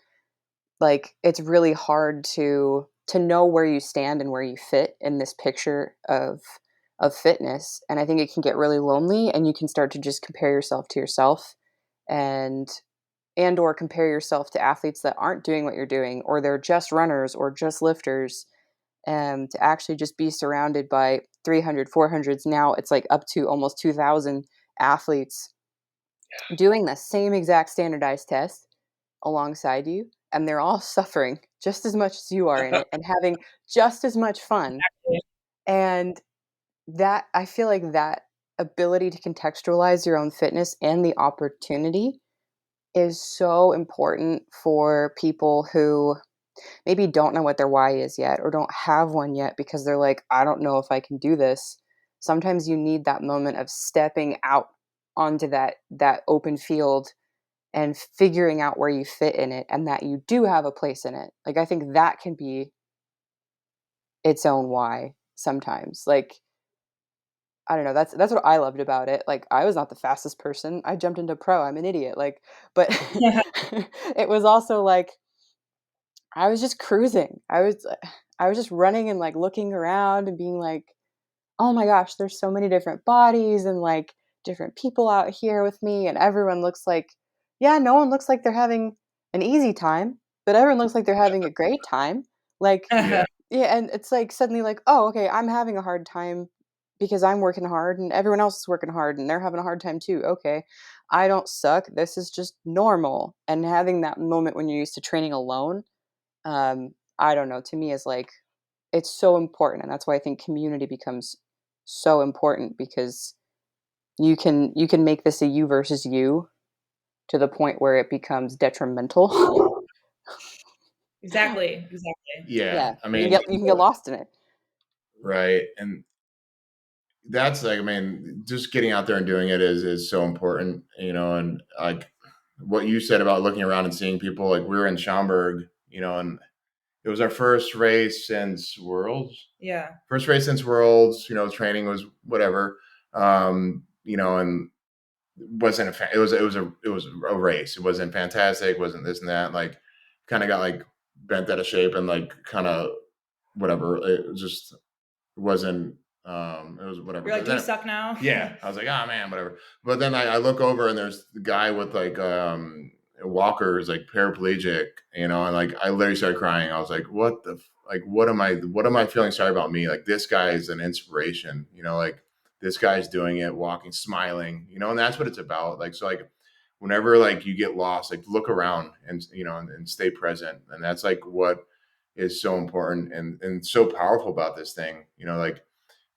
like it's really hard to know where you stand and where you fit in this picture of fitness. And I think it can get really lonely, and you can start to just compare yourself to yourself, and or compare yourself to athletes that aren't doing what you're doing, or they're just runners or just lifters, and to actually just be surrounded by 300, 400s. Now it's like up to almost 2,000 athletes doing the same exact standardized test alongside you, and they're all suffering just as much as you are in it and having just as much fun. And that, I feel like that ability to contextualize your own fitness and the opportunity is so important for people who maybe don't know what their why is yet, or don't have one yet because they're like, I don't know if I can do this. Sometimes you need that moment of stepping out onto that open field and figuring out where you fit in it, and that you do have a place in it. Like I think that can be its own why sometimes. Like I don't know, that's what I loved about it. Like I was not the fastest person. I jumped into pro. I'm an idiot. Like, but it was also like I was just cruising. I was just running and like looking around and being like, "Oh my gosh, there's so many different bodies and like different people out here with me, and everyone looks like, yeah, no one looks like they're having an easy time, but everyone looks like they're having a great time." Like Yeah. yeah, and it's like suddenly like, "Oh, okay, I'm having a hard time because I'm working hard and everyone else is working hard and they're having a hard time too. Okay. I don't suck. This is just normal." And having that moment when you're used to training alone, I don't know, to me is like it's so important. And that's why I think community becomes so important, because you can make this a you versus you to the point where it becomes detrimental. Exactly. Yeah. Yeah, I you mean, can get lost in it. right. And that's like, I mean, just getting out there and doing it is so important, and like what you said about looking around and seeing people. Like we were in Schaumburg, and it was our first race since Worlds. Yeah. First race since Worlds. Training was whatever. And wasn't it was a race. It wasn't fantastic. Wasn't this and that. Like, kind of got like bent out of shape and like kind of whatever. It just wasn't. It was whatever. You're like, But do you then, suck now? yeah, I was like, oh man, whatever. But then I look over and there's the guy with like walkers, like paraplegic, and like I literally started crying. I was like, like what am I feeling sorry about me? Like this guy is an inspiration, like this guy's doing it, walking, smiling, and that's what it's about. Like so like whenever like you get lost, like look around and and stay present. And that's like what is so important and so powerful about this thing, like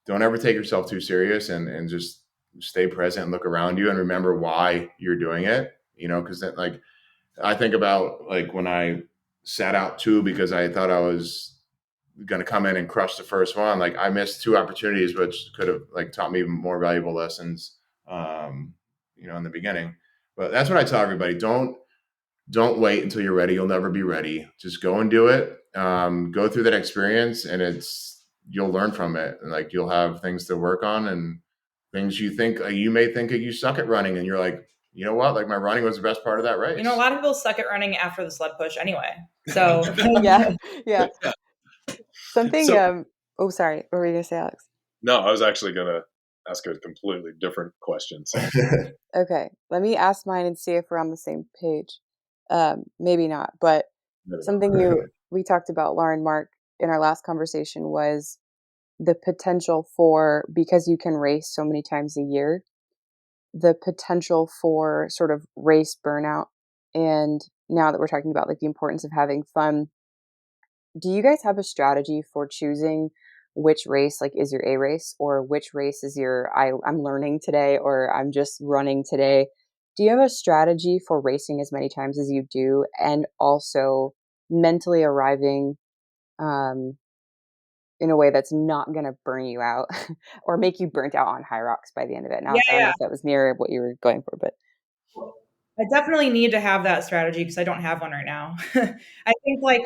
don't ever take yourself too serious and just stay present and look around you and remember why you're doing it, because then like I think about like when I sat out two because I thought I was going to come in and crush the first one. Like I missed 2 opportunities, which could have like taught me more valuable lessons, in the beginning. But that's what I tell everybody. Don't wait until you're ready. You'll never be ready. Just go and do it. Go through that experience and you'll learn from it, and like you'll have things to work on, and things you think you may think you suck at running, and you're like, you know what, like my running was the best part of that race. You know, a lot of people suck at running after the sled push anyway. So yeah. Something. So- Oh, sorry. What were you gonna say, Alex? No, I was actually going to ask a completely different question. So. Okay, let me ask mine and see if we're on the same page. Maybe not, but something we talked about, Lauren, Mark, in our last conversation was the potential for, because you can race so many times a year, the potential for sort of race burnout. And now that we're talking about like the importance of having fun, do you guys have a strategy for choosing which race like is your A race, or which race is your I'm learning today, or I'm just running today? Do you have a strategy for racing as many times as you do, and also mentally arriving in a way that's not going to burn you out or make you burnt out on Hyrox by the end of it? Now, I don't know if that was near what you were going for, but I definitely need to have that strategy because I don't have one right now. I think like,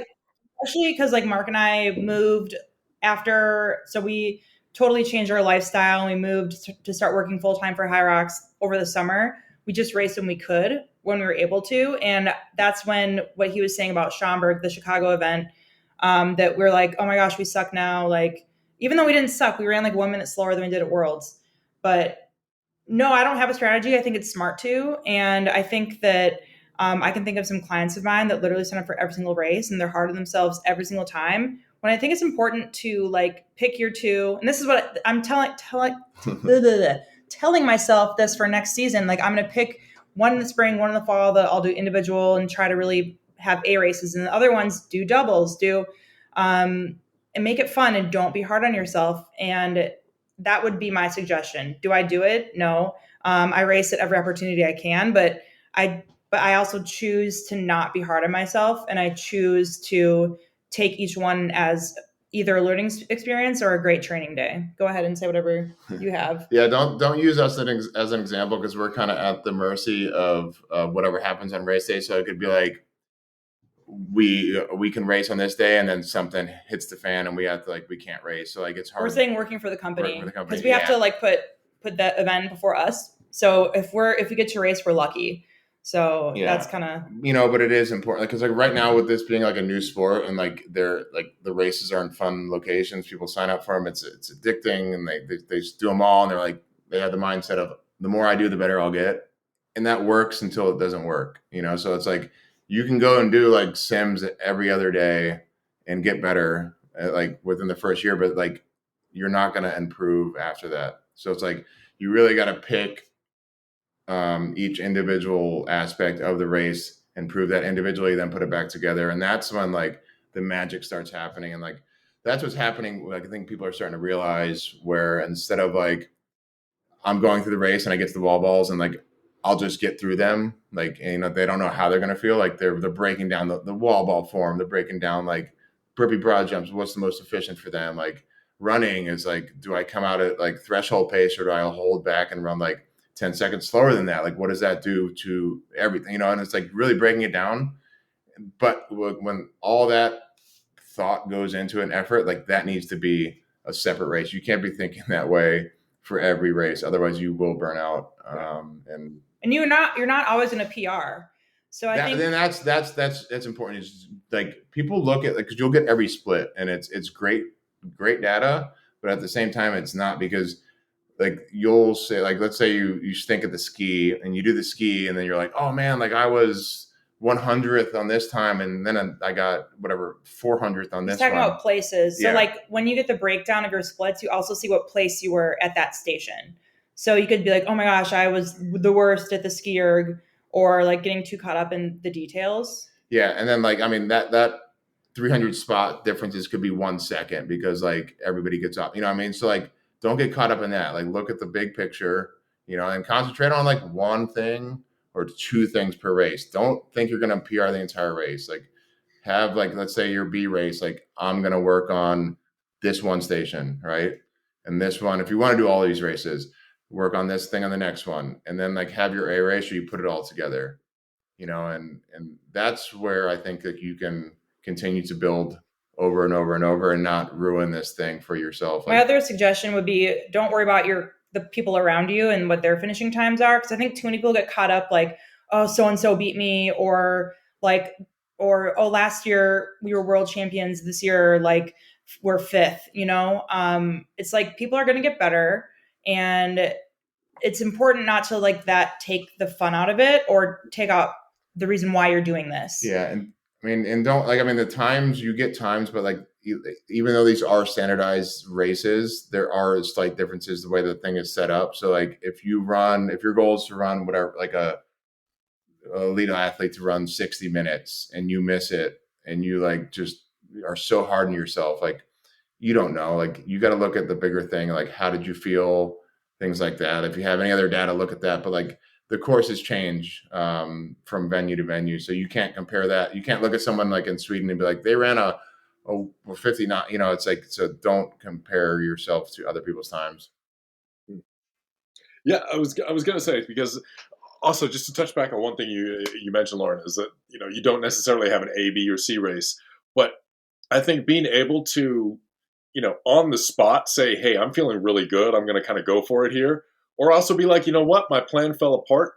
especially because like Mark and I moved after, so we totally changed our lifestyle and we moved to start working full time for Hyrox over the summer. We just raced when we could, when we were able to. And that's when what he was saying about Schaumburg, the Chicago event, that we're like, oh my gosh, we suck now. Like, even though we didn't suck, we ran like 1 minute slower than we did at Worlds. But no, I don't have a strategy. I think it's smart to. And I think that I can think of some clients of mine that literally sign up for every single race and they're hard on themselves every single time. When I think it's important to like pick your two, and this is what I'm telling myself this for next season. Like I'm going to pick one in the spring, one in the fall that I'll do individual and try to really have A races, and the other ones do doubles, and make it fun and don't be hard on yourself. And that would be my suggestion. Do I do it? No. I race at every opportunity I can, but I also choose to not be hard on myself, and I choose to take each one as either a learning experience or a great training day. Go ahead and say whatever you have. Yeah, don't use us as an example, because we're kind of at the mercy of whatever happens on race day. So it could be like we can race on this day, and then something hits the fan, and we have to we can't race. So it's hard. We're saying working for the company because we have to put that event before us. So if we get to race, we're lucky. So that's kind of but it is important because right now with this being a new sport, and they're the races are in fun locations, people sign up for them. It's addicting, and they just do them all, and they have the mindset of the more I do, the better I'll get, and that works until it doesn't work. So it's you can go and do sims every other day and get better within the first year, but you're not going to improve after that. So it's you really got to pick each individual aspect of the race and prove that individually, then put it back together. And that's when the magic starts happening. And that's what's happening. I think people are starting to realize, where instead of I'm going through the race and I get to the wall balls and I'll just get through them. They don't know how they're going to feel. They're breaking down the wall ball form. They're breaking down burpee broad jumps. What's the most efficient for them? Running is do I come out at threshold pace, or do I hold back and run 10 seconds slower than that? What does that do to everything? And it's really breaking it down. But when all that thought goes into an effort, that needs to be a separate race. You can't be thinking that way for every race. Otherwise you will burn out. And you're not always in a PR. So I think then that's important. Is people look at because you'll get every split, and it's great data, but at the same time it's not, because you'll say let's say you think of the ski and you do the ski, and then you're oh man, I was 100th on this time, and then I got whatever 400th on this. Talking about places. So when you get the breakdown of your splits, you also see what place you were at that station. So you could be oh my gosh, I was the worst at the ski erg, or getting too caught up in the details. Yeah, and then that 300 spot differences could be 1 second, because everybody gets up. So don't get caught up in that. Look at the big picture, and concentrate on one thing or two things per race. Don't think you're going to PR the entire race. Have let's say your B race, I'm going to work on this one station, right? And this one, if you want to do all these races, work on this thing on the next one. And then have your A race, or you put it all together, and that's where I think you can continue to build over and over and over, and not ruin this thing for yourself. My other suggestion would be, don't worry about your the people around you and what their finishing times are. Because I think too many people get caught up like, oh, so and so beat me, or like, or oh, last year we were world champions. This year, like we're fifth. It's like people are going to get better, and it's important not to like that take the fun out of it or take out the reason why you're doing this. Yeah, and I mean, and don't like, I mean, the times you get times, but like even though these are standardized races, there are slight differences the way the thing is set up. So like if your goal is to run whatever, like a elite athlete to run 60 minutes and you miss it and you like just are so hard on yourself, like you don't know, like you got to look at the bigger thing, like how did you feel, things like that. If you have any other data, look at that. But like the courses change from venue to venue, so you can't compare that. You can't look at someone like in Sweden and be like they ran a 50 knot. It's like, so don't compare yourself to other people's times. Yeah, I was gonna say, because also just to touch back on one thing you mentioned, Lauren, is that you don't necessarily have an A, B, or C race, but I think being able to on the spot say, hey, I'm feeling really good, I'm going to kind of go for it here, or also be like, you know what, my plan fell apart,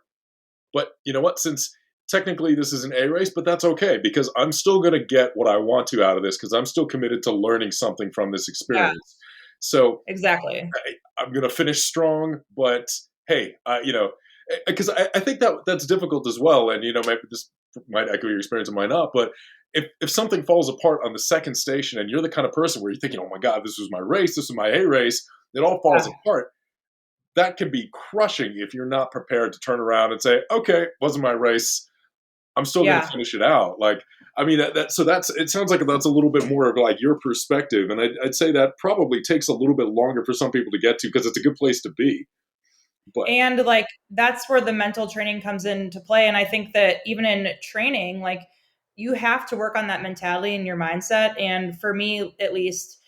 but you know what, since technically this is an A race, but that's okay because I'm still going to get what I want to out of this because I'm still committed to learning something from this experience. Yeah, So exactly. I'm going to finish strong, but hey, because I think that's difficult as well. And, maybe this might echo your experience and might not, but if something falls apart on the second station and you're the kind of person where you're thinking, oh my God, this was my race, this was my A race, it all falls apart. That can be crushing if you're not prepared to turn around and say, okay, wasn't my race, I'm still going to finish it out. Like, I mean, it sounds like that's a little bit more of like your perspective. And I'd say that probably takes a little bit longer for some people to get to because it's a good place to be. And like, that's where the mental training comes into play. And I think that even in training, like you have to work on that mentality and your mindset. And for me, at least,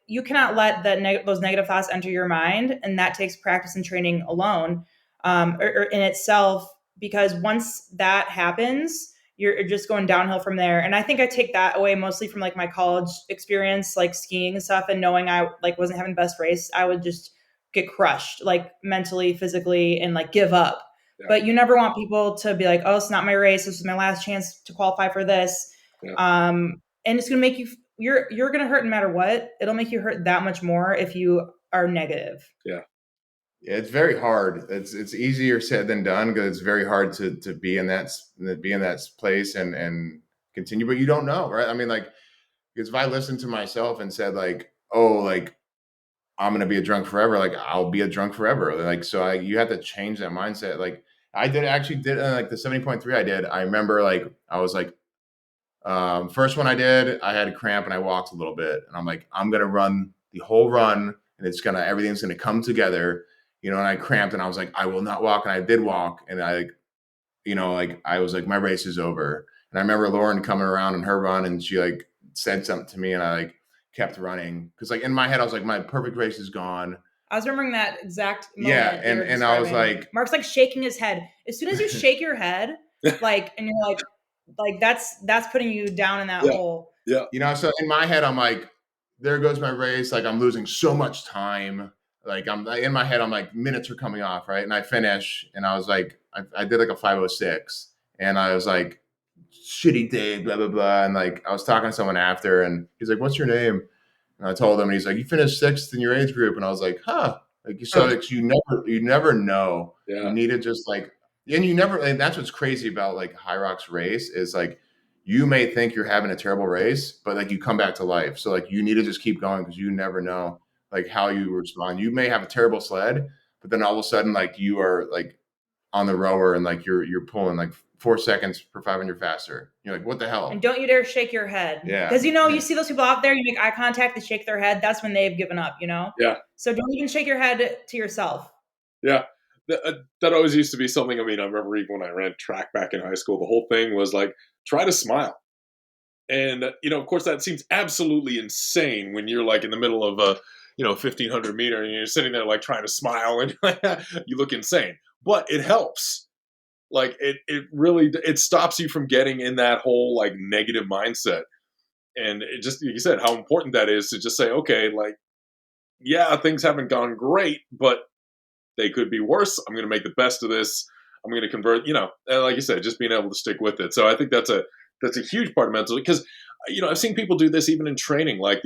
you cannot let those negative thoughts enter your mind. And that takes practice and training alone, or in itself, because once that happens, you're just going downhill from there. And I think I take that away mostly from like my college experience, like skiing and stuff, and knowing I like wasn't having the best race, I would just get crushed, like mentally, physically, and like give up. Yeah. But you never want people to be like, oh, it's not my race. This is my last chance to qualify for this. Yeah. And it's going to make you're going to hurt no matter what. It'll make you hurt that much more if you are negative. Yeah. Yeah, it's very hard. It's easier said than done because it's very hard to be in that place and continue, but you don't know, right? I mean, like, because if I listened to myself and said like, oh, like I'm going to be a drunk forever, like I'll be a drunk forever. Like, so you have to change that mindset. Like I actually did like the 70.3 I did. I remember like, I was like, first one I did, I had a cramp and I walked a little bit and I'm like, I'm going to run the whole run and everything's going to come together, and I cramped and I was like, I will not walk. And I did walk and I was like, my race is over. And I remember Lauren coming around in her run and she like said something to me and I like kept running. Cause like in my head, I was like, my perfect race is gone. I was remembering that exact moment. Yeah. And I was like, Mark's like shaking his head. As soon as you shake your head, like, and you're like that's putting you down in that hole. Yeah. So in my head, I'm like, there goes my race. Like I'm losing so much time. Like I'm in my head, I'm like, minutes are coming off. Right. And I finish and I was like, I did like a 5:06 and I was like, shitty day, blah, blah, blah. And like, I was talking to someone after and he's like, what's your name? And I told him, and he's like, you finished 6th in your age group. And I was like, huh. Like, so like, you never know. Yeah. You need to just like, and that's what's crazy about like Hyrox race is like, you may think you're having a terrible race, but like you come back to life. So like, you need to just keep going because you never know like how you respond. You may have a terrible sled, but then all of a sudden, like you are like on the rower and like you're pulling like 4 seconds per 500 faster. You're like, what the hell? And don't you dare shake your head. Yeah. Because you see those people out there, you make eye contact, they shake their head. That's when they've given up, Yeah. So don't even shake your head to yourself. Yeah. That always used to be something. I mean, I remember even when I ran track back in high school, the whole thing was like, try to smile. And, of course, that seems absolutely insane when you're like in the middle of a, 1,500 meter and you're sitting there like trying to smile and you look insane. But it helps. Like it really stops you from getting in that whole like negative mindset. And it just, like you said, how important that is to just say, okay, like yeah, things haven't gone great, but they could be worse. I'm going to make the best of this. I'm going to convert, and like you said, just being able to stick with it. So I think that's a huge part of mental, because I've seen people do this even in training, like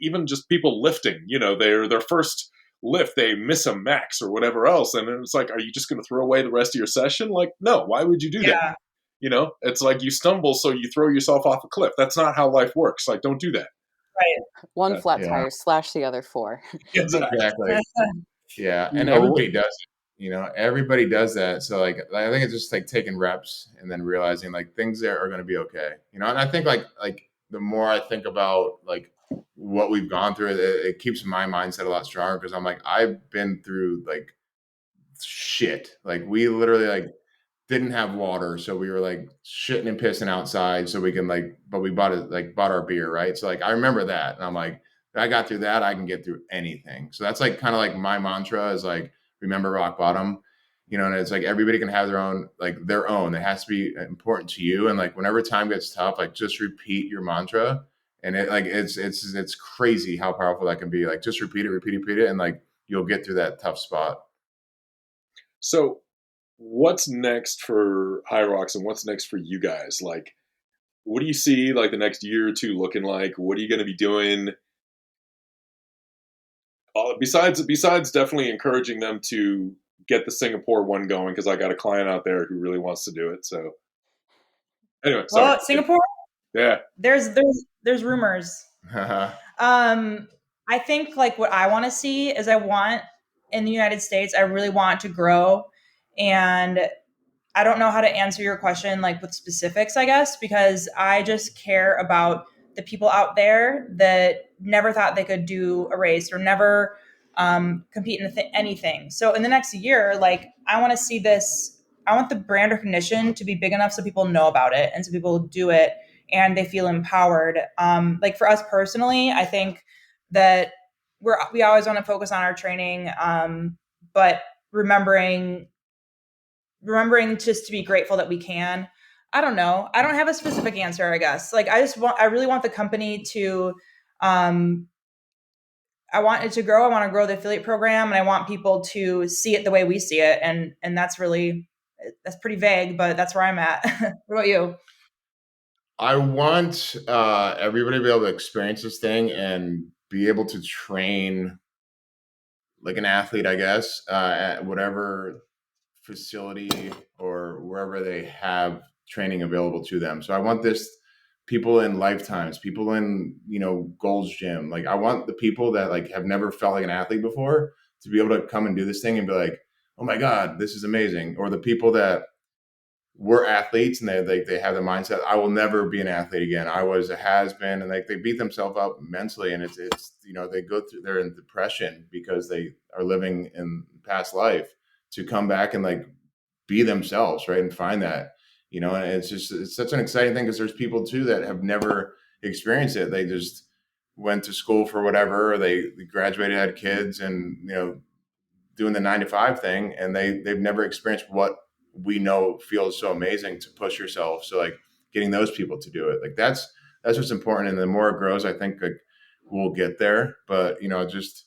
even just people lifting. Their first lift, they miss a max or whatever else, and then it's like, are you just going to throw away the rest of your session? Like, no, why would you do that? Yeah. It's like you stumble, so you throw yourself off a cliff. That's not how life works. Like, don't do that. Right. One flat Yeah, tire, slash the other four. Like, exactly. Yeah, You and know, everybody does it. Everybody does that. So like, I think it's just like taking reps and then realizing like things there are going to be okay. And I think like the more I think about like what we've gone through, it keeps my mindset a lot stronger, because I'm like, I've been through like shit. Like we literally like didn't have water, so we were like shitting and pissing outside so we can like, but we bought our beer, right? So like I remember that, and I'm like, if I got through that, I can get through anything. So that's like kind of like my mantra is like, remember rock bottom. And it's like everybody can have their own. It has to be important to you, and like whenever time gets tough, like just repeat your mantra. And it's crazy how powerful that can be. Like just repeat it, and like you'll get through that tough spot. so what's next for Hyrox, and what's next for you guys? Like, what do you see like the next year or two looking like? What are you going to be doing? Besides definitely encouraging them to get the Singapore one going, because I got a client out there who really wants to do it. So anyway, sorry. Well, Singapore, Yeah. there's rumors. I think like what I want to see is, I want in the United States, I really want to grow. And I don't know how to answer your question like with specifics, I guess, because I just care about the people out there that never thought they could do a race or never compete in anything. So in the next year, like I want to see this. I want the brand recognition to be big enough so people know about it and so people do it and they feel empowered. Like for us personally, I think that we always want to focus on our training, but remembering just to be grateful that we can. I don't know. I don't have a specific answer, I guess. Like I really want the company to um I want it to grow. I want to grow the affiliate program, and I want people to see it the way we see it. And that's pretty vague, but that's where I'm at. What about you? I want everybody to be able to experience this thing and be able to train like an athlete, I guess, at whatever facility or wherever they have training available to them. So I want this people in Lifetimes, people in, Gold's Gym. Like I want the people that like have never felt like an athlete before to be able to come and do this thing and be like, oh my God, this is amazing. Or the people that were athletes and they have the mindset, I will never be an athlete again. I was a has been, and like they beat themselves up mentally, and it's they go through, they're in depression because they are living in past life, to come back and like be themselves, right, and find that, and it's such an exciting thing, because there's people too that have never experienced it. They just went to school for whatever, or they graduated, had kids, and doing the 9 to 5 thing, and they've never experienced what we know feels so amazing, to push yourself. So like getting those people to do it, like that's what's important. And the more it grows, I think like we'll get there. But just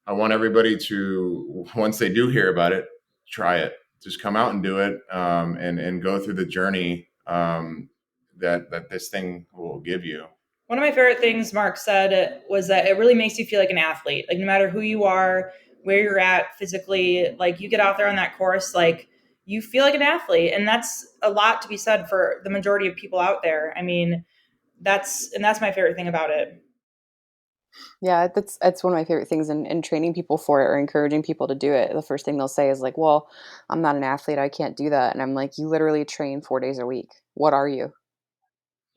I want everybody to, once they do hear about it, try it. Just come out and do it, and go through the journey that this thing will give you. One of my favorite things Mark said was that it really makes you feel like an athlete. Like no matter who you are, where you're at physically, like you get out there on that course, like you feel like an athlete. And that's a lot to be said for the majority of people out there. I mean, that's my favorite thing about it. Yeah, that's one of my favorite things in training people for it or encouraging people to do it. The first thing they'll say is like, well, I'm not an athlete. I can't do that. And I'm like, you literally train 4 days a week. What are you?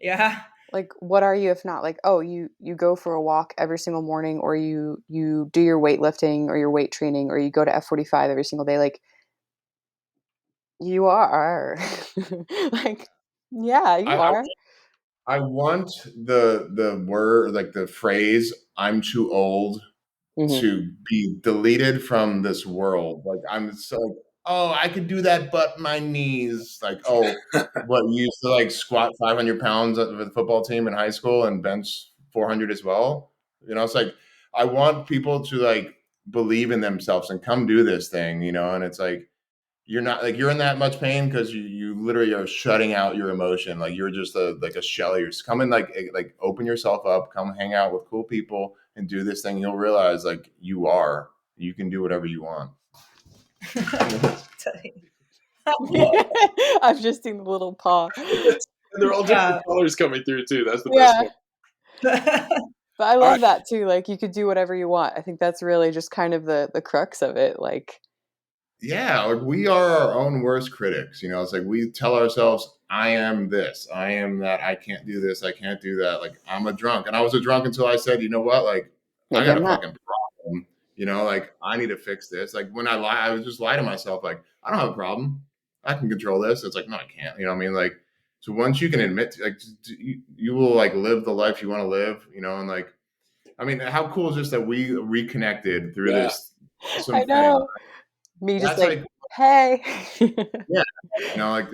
Yeah. Like, what are you if not like, oh, you go for a walk every single morning, or you do your weightlifting or your weight training, or you go to F45 every single day. Like, you are. Like, yeah, you I, are. I want the word, like the phrase, I'm too old, Hmm. to be deleted from this world. Like I'm so like, oh, I could do that, but my knees. Like, oh, what, you used to like squat 500 pounds with the football team in high school and bench 400 as well. It's like I want people to like believe in themselves and come do this thing, you know. And it's like you're not like you're in that much pain because you literally are shutting out your emotion. Like you're just like a shell. You're just come and like open yourself up, come hang out with cool people and do this thing. You'll realize like you can do whatever you want. I've just seen the little paw. And they're all different colors coming through too. That's the best part. But I love that too. Like you could do whatever you want. I think that's really just kind of the crux of it. Like, yeah, like we are our own worst critics. You know, it's like we tell ourselves, I am this, I am that, I can't do this, I can't do that. Like I'm a drunk. And I was a drunk until I said, you know what? Like I got a fucking problem. You know, like I need to fix this. Like when I lie, I would just lie to myself, like, I don't have a problem. I can control this. It's like, no, I can't. You know what I mean? Like, so once you can admit to, like you will like live the life you want to live, you know, and like I mean, how cool is this that we reconnected through this I know. Me just like, hey. Yeah. You know, like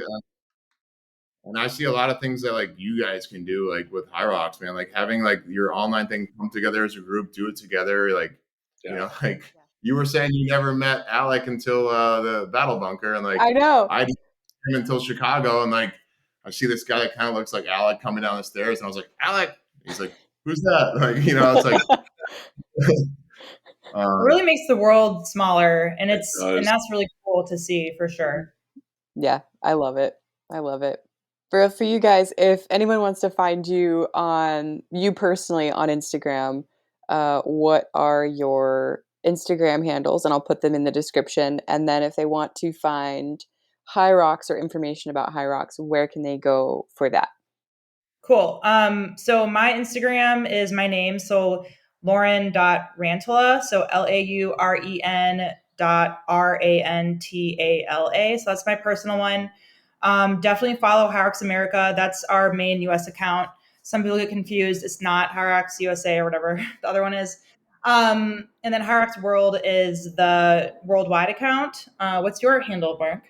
and I see a lot of things that like you guys can do, like with Hyrox, man. Like having like your online thing come together as a group, do it together. Like, you know, like you were saying, you never met Alec until the Battle Bunker, and like I know I didn't meet him until Chicago, and like I see this guy that kind of looks like Alec coming down the stairs, and I was like, Alec. He's like, who's that? Like, you know, it's like. It really makes the world smaller, and and that's really cool to see for sure. Yeah, I love it. I love it. For you guys, if anyone wants to find you personally on Instagram, what are your Instagram handles? And I'll put them in the description. And then if they want to find Hyrox or information about Hyrox, where can they go for that? Cool. So my Instagram is my name. So Lauren.Rantala. So LAUREN.RANTALA. So that's my personal one. Definitely follow Hyrox America. That's our main US account. Some people get confused. It's not Hyrox USA or whatever the other one is. And then Hyrox World is the worldwide account. What's your handle, Mark?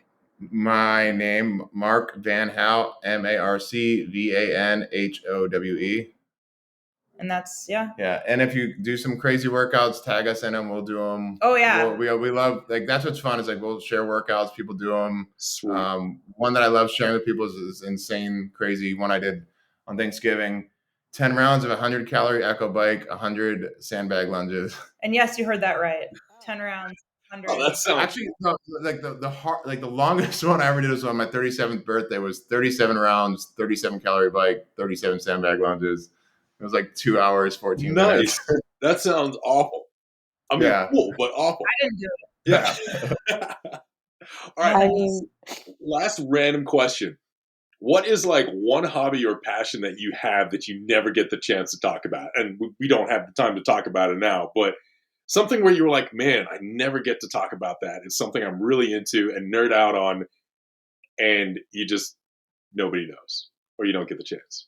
My name, Marc Van Howe, MarcVanHowe. And that's, yeah. And if you do some crazy workouts, tag us in them. We'll do them. Oh, yeah. We love, like, that's what's fun is like, we'll share workouts. People do them. One that I love sharing with people is this insane, crazy one I did on Thanksgiving. 10 rounds of 100 calorie echo bike, 100 sandbag lunges. And yes, you heard that right. 10 rounds. Oh, that's actually like the longest one I ever did was on my 37th birthday. Was 37 rounds, 37 calorie bike, 37 sandbag lunges. It was like 2 hours, 14 minutes. That sounds awful. I mean, cool, but awful. I didn't do it. Yeah. All right. Last random question. What is like one hobby or passion that you have that you never get the chance to talk about? And we don't have the time to talk about it now, but something where you were like, man, I never get to talk about that. It's something I'm really into and nerd out on, and nobody knows, or you don't get the chance.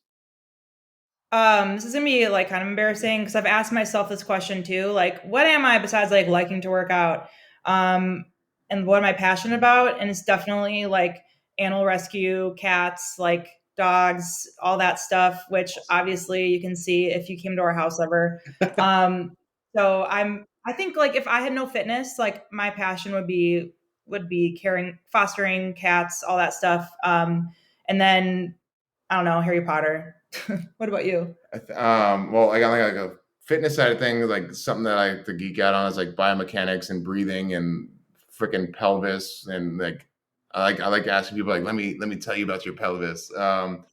This is gonna be like kind of embarrassing because I've asked myself this question too. Like, what am I besides like liking to work out? And what am I passionate about? And it's definitely like animal rescue, cats, like dogs, all that stuff, which obviously you can see if you came to our house ever. So I think like if I had no fitness, like my passion would be fostering cats, all that stuff. And then I don't know, Harry Potter. What about you? Well, I got like a fitness side of things, like something that I like to geek out on is like biomechanics and breathing and freaking pelvis, and like I like asking people like, let me tell you about your pelvis. But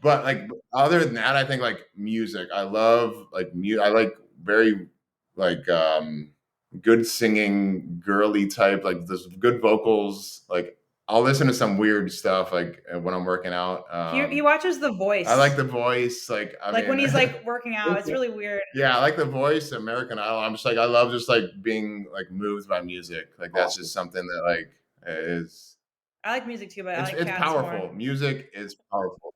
like other than that, I think like music. I love like I like very like good singing, girly type, like there's good vocals. Like I'll listen to some weird stuff like when I'm working out. He watches The Voice. I like The Voice. Like I mean, when he's like working out, it's really weird. Yeah, I like The Voice, American Idol. I'm just like I love just like being like moved by music. Like that's just something that like is. I like music too, but it's powerful. More. Music is powerful.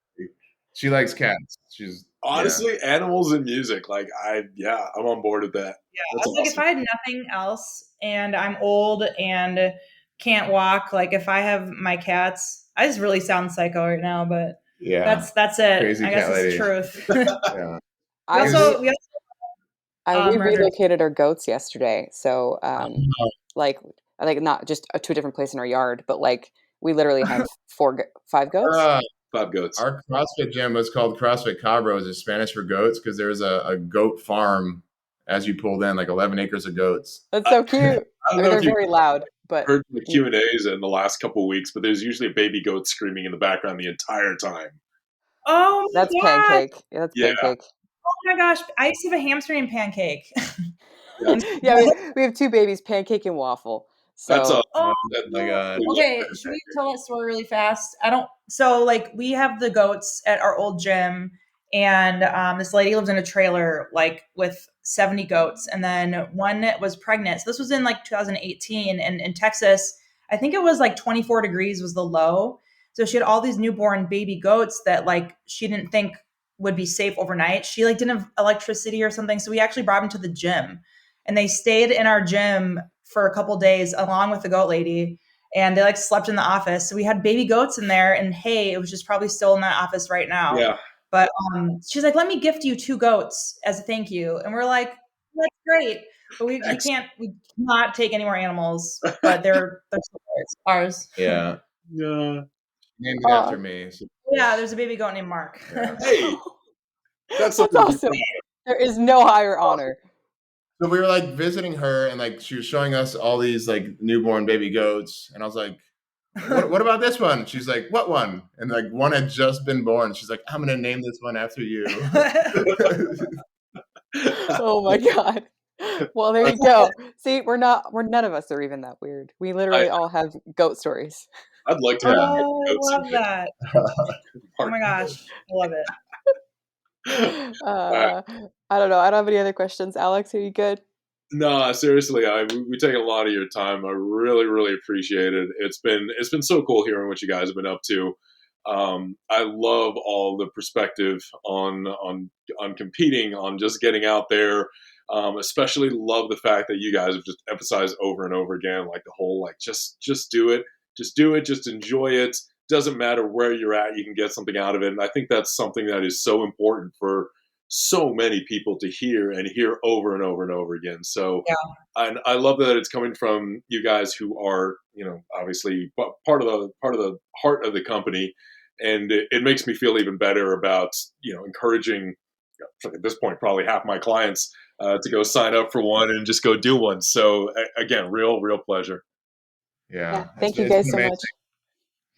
She likes cats. She's honestly animals and music. Like I'm on board with that. Yeah, I was awesome. Like if I had nothing else and I'm old and can't walk, like if I have my cats, I just really sound psycho right now, but that's it. Crazy I guess cat it's lady. the truth. I We murders. relocated our goats yesterday, so like not just to a different place in our yard, but like we literally have 5 goats. Our, 5 goats. our CrossFit gym was called CrossFit Cabros, is Spanish for goats, because there's a goat farm as you pulled in, like 11 acres of goats. That's so cute. I don't know They're if you very loud, but heard the Q&As in the last couple of weeks, but there's usually a baby goat screaming in the background the entire time. Oh my that's gosh. Pancake. Yeah, that's Yeah. Pancake. Oh my gosh. I used to have a hamster named Pancake. Yeah, we have 2 babies, Pancake and Waffle. That's So Oh my God. okay, should we tell that story really fast? So like we have the goats at our old gym, and this lady lives in a trailer like with 70 goats, and then one was pregnant. So this was in like 2018, and in Texas, I think it was like 24 degrees was the low. So she had all these newborn baby goats that like she didn't think would be safe overnight. She like didn't have electricity or something. So we actually brought them to the gym, and they stayed in our gym for a couple days along with the goat lady, and they like slept in the office. So we had baby goats in there, and hey, it was just probably still in that office right now. Yeah. But she's like, let me gift you 2 goats as a thank you. And we're like, that's great. But we cannot take any more animals, but they're still ours. Yeah. Yeah. Named it after me. So, Yeah, there's a baby goat named Mark. yeah. Hey, that's that's awesome. There is no higher honor. So we were like visiting her, and like she was showing us all these like newborn baby goats, and I was like, what about this one? She's like, what one? And like one had just been born. She's like, I'm gonna name this one after you. Oh my God. Well, there you go. See, we're none of us are even that weird. We literally all have goat stories. I'd like to have Oh, I goats love in that. Oh my gosh, I love it. I don't know. I don't have any other questions. Alex, are you good? No, seriously, we take a lot of your time. I really, really appreciate it. It's been so cool hearing what you guys have been up to. I love all the perspective on competing, on just getting out there. Especially love the fact that you guys have just emphasized over and over again, like the whole like just do it, just enjoy it. Doesn't matter where you're at, you can get something out of it. And I think that's something that is so important for so many people to hear and hear over and over and over again. So Yeah. and I love that it's coming from you guys who are, obviously part of the heart of the company. And it makes me feel even better about, encouraging, at this point, probably half my clients to go sign up for one and just go do one. So again, real pleasure. Yeah. Thank you guys so amazing. much.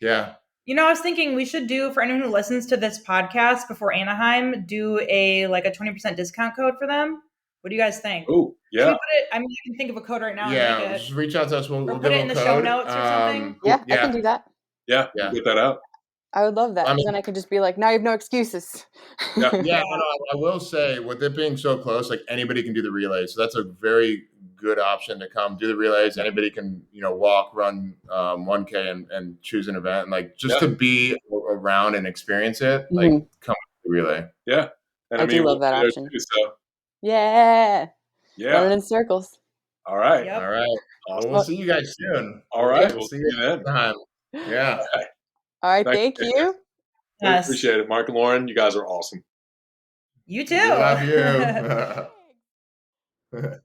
Yeah. I was thinking we should do, for anyone who listens to this podcast before Anaheim, do a 20% discount code for them. What do you guys think? Oh, yeah. Should we put it, I can think of a code right now. Yeah. And make it, Just reach out to us. We'll put give it in a the code. show notes or something. Yeah, I can do that. Yeah, Yeah. get that out. I would love that. I mean- Then I could just be like, now you have no excuses. Yeah. Yeah, I will say, with it being so close, like anybody can do the relay. So that's a very good option to come do the relays. Anybody can, walk, run 1K and choose an event, and like just to be around and experience it, like come to the relay. Yeah. And I do love that option. Too, so. Yeah. Yeah. Running in circles. All right. Yep. All right. Awesome. Well, we'll see you guys soon. All right. We'll see you then. Time. Yeah. All right. Thank Thank you. We appreciate it. Marc and Lauren, you guys are awesome. You too. We love you.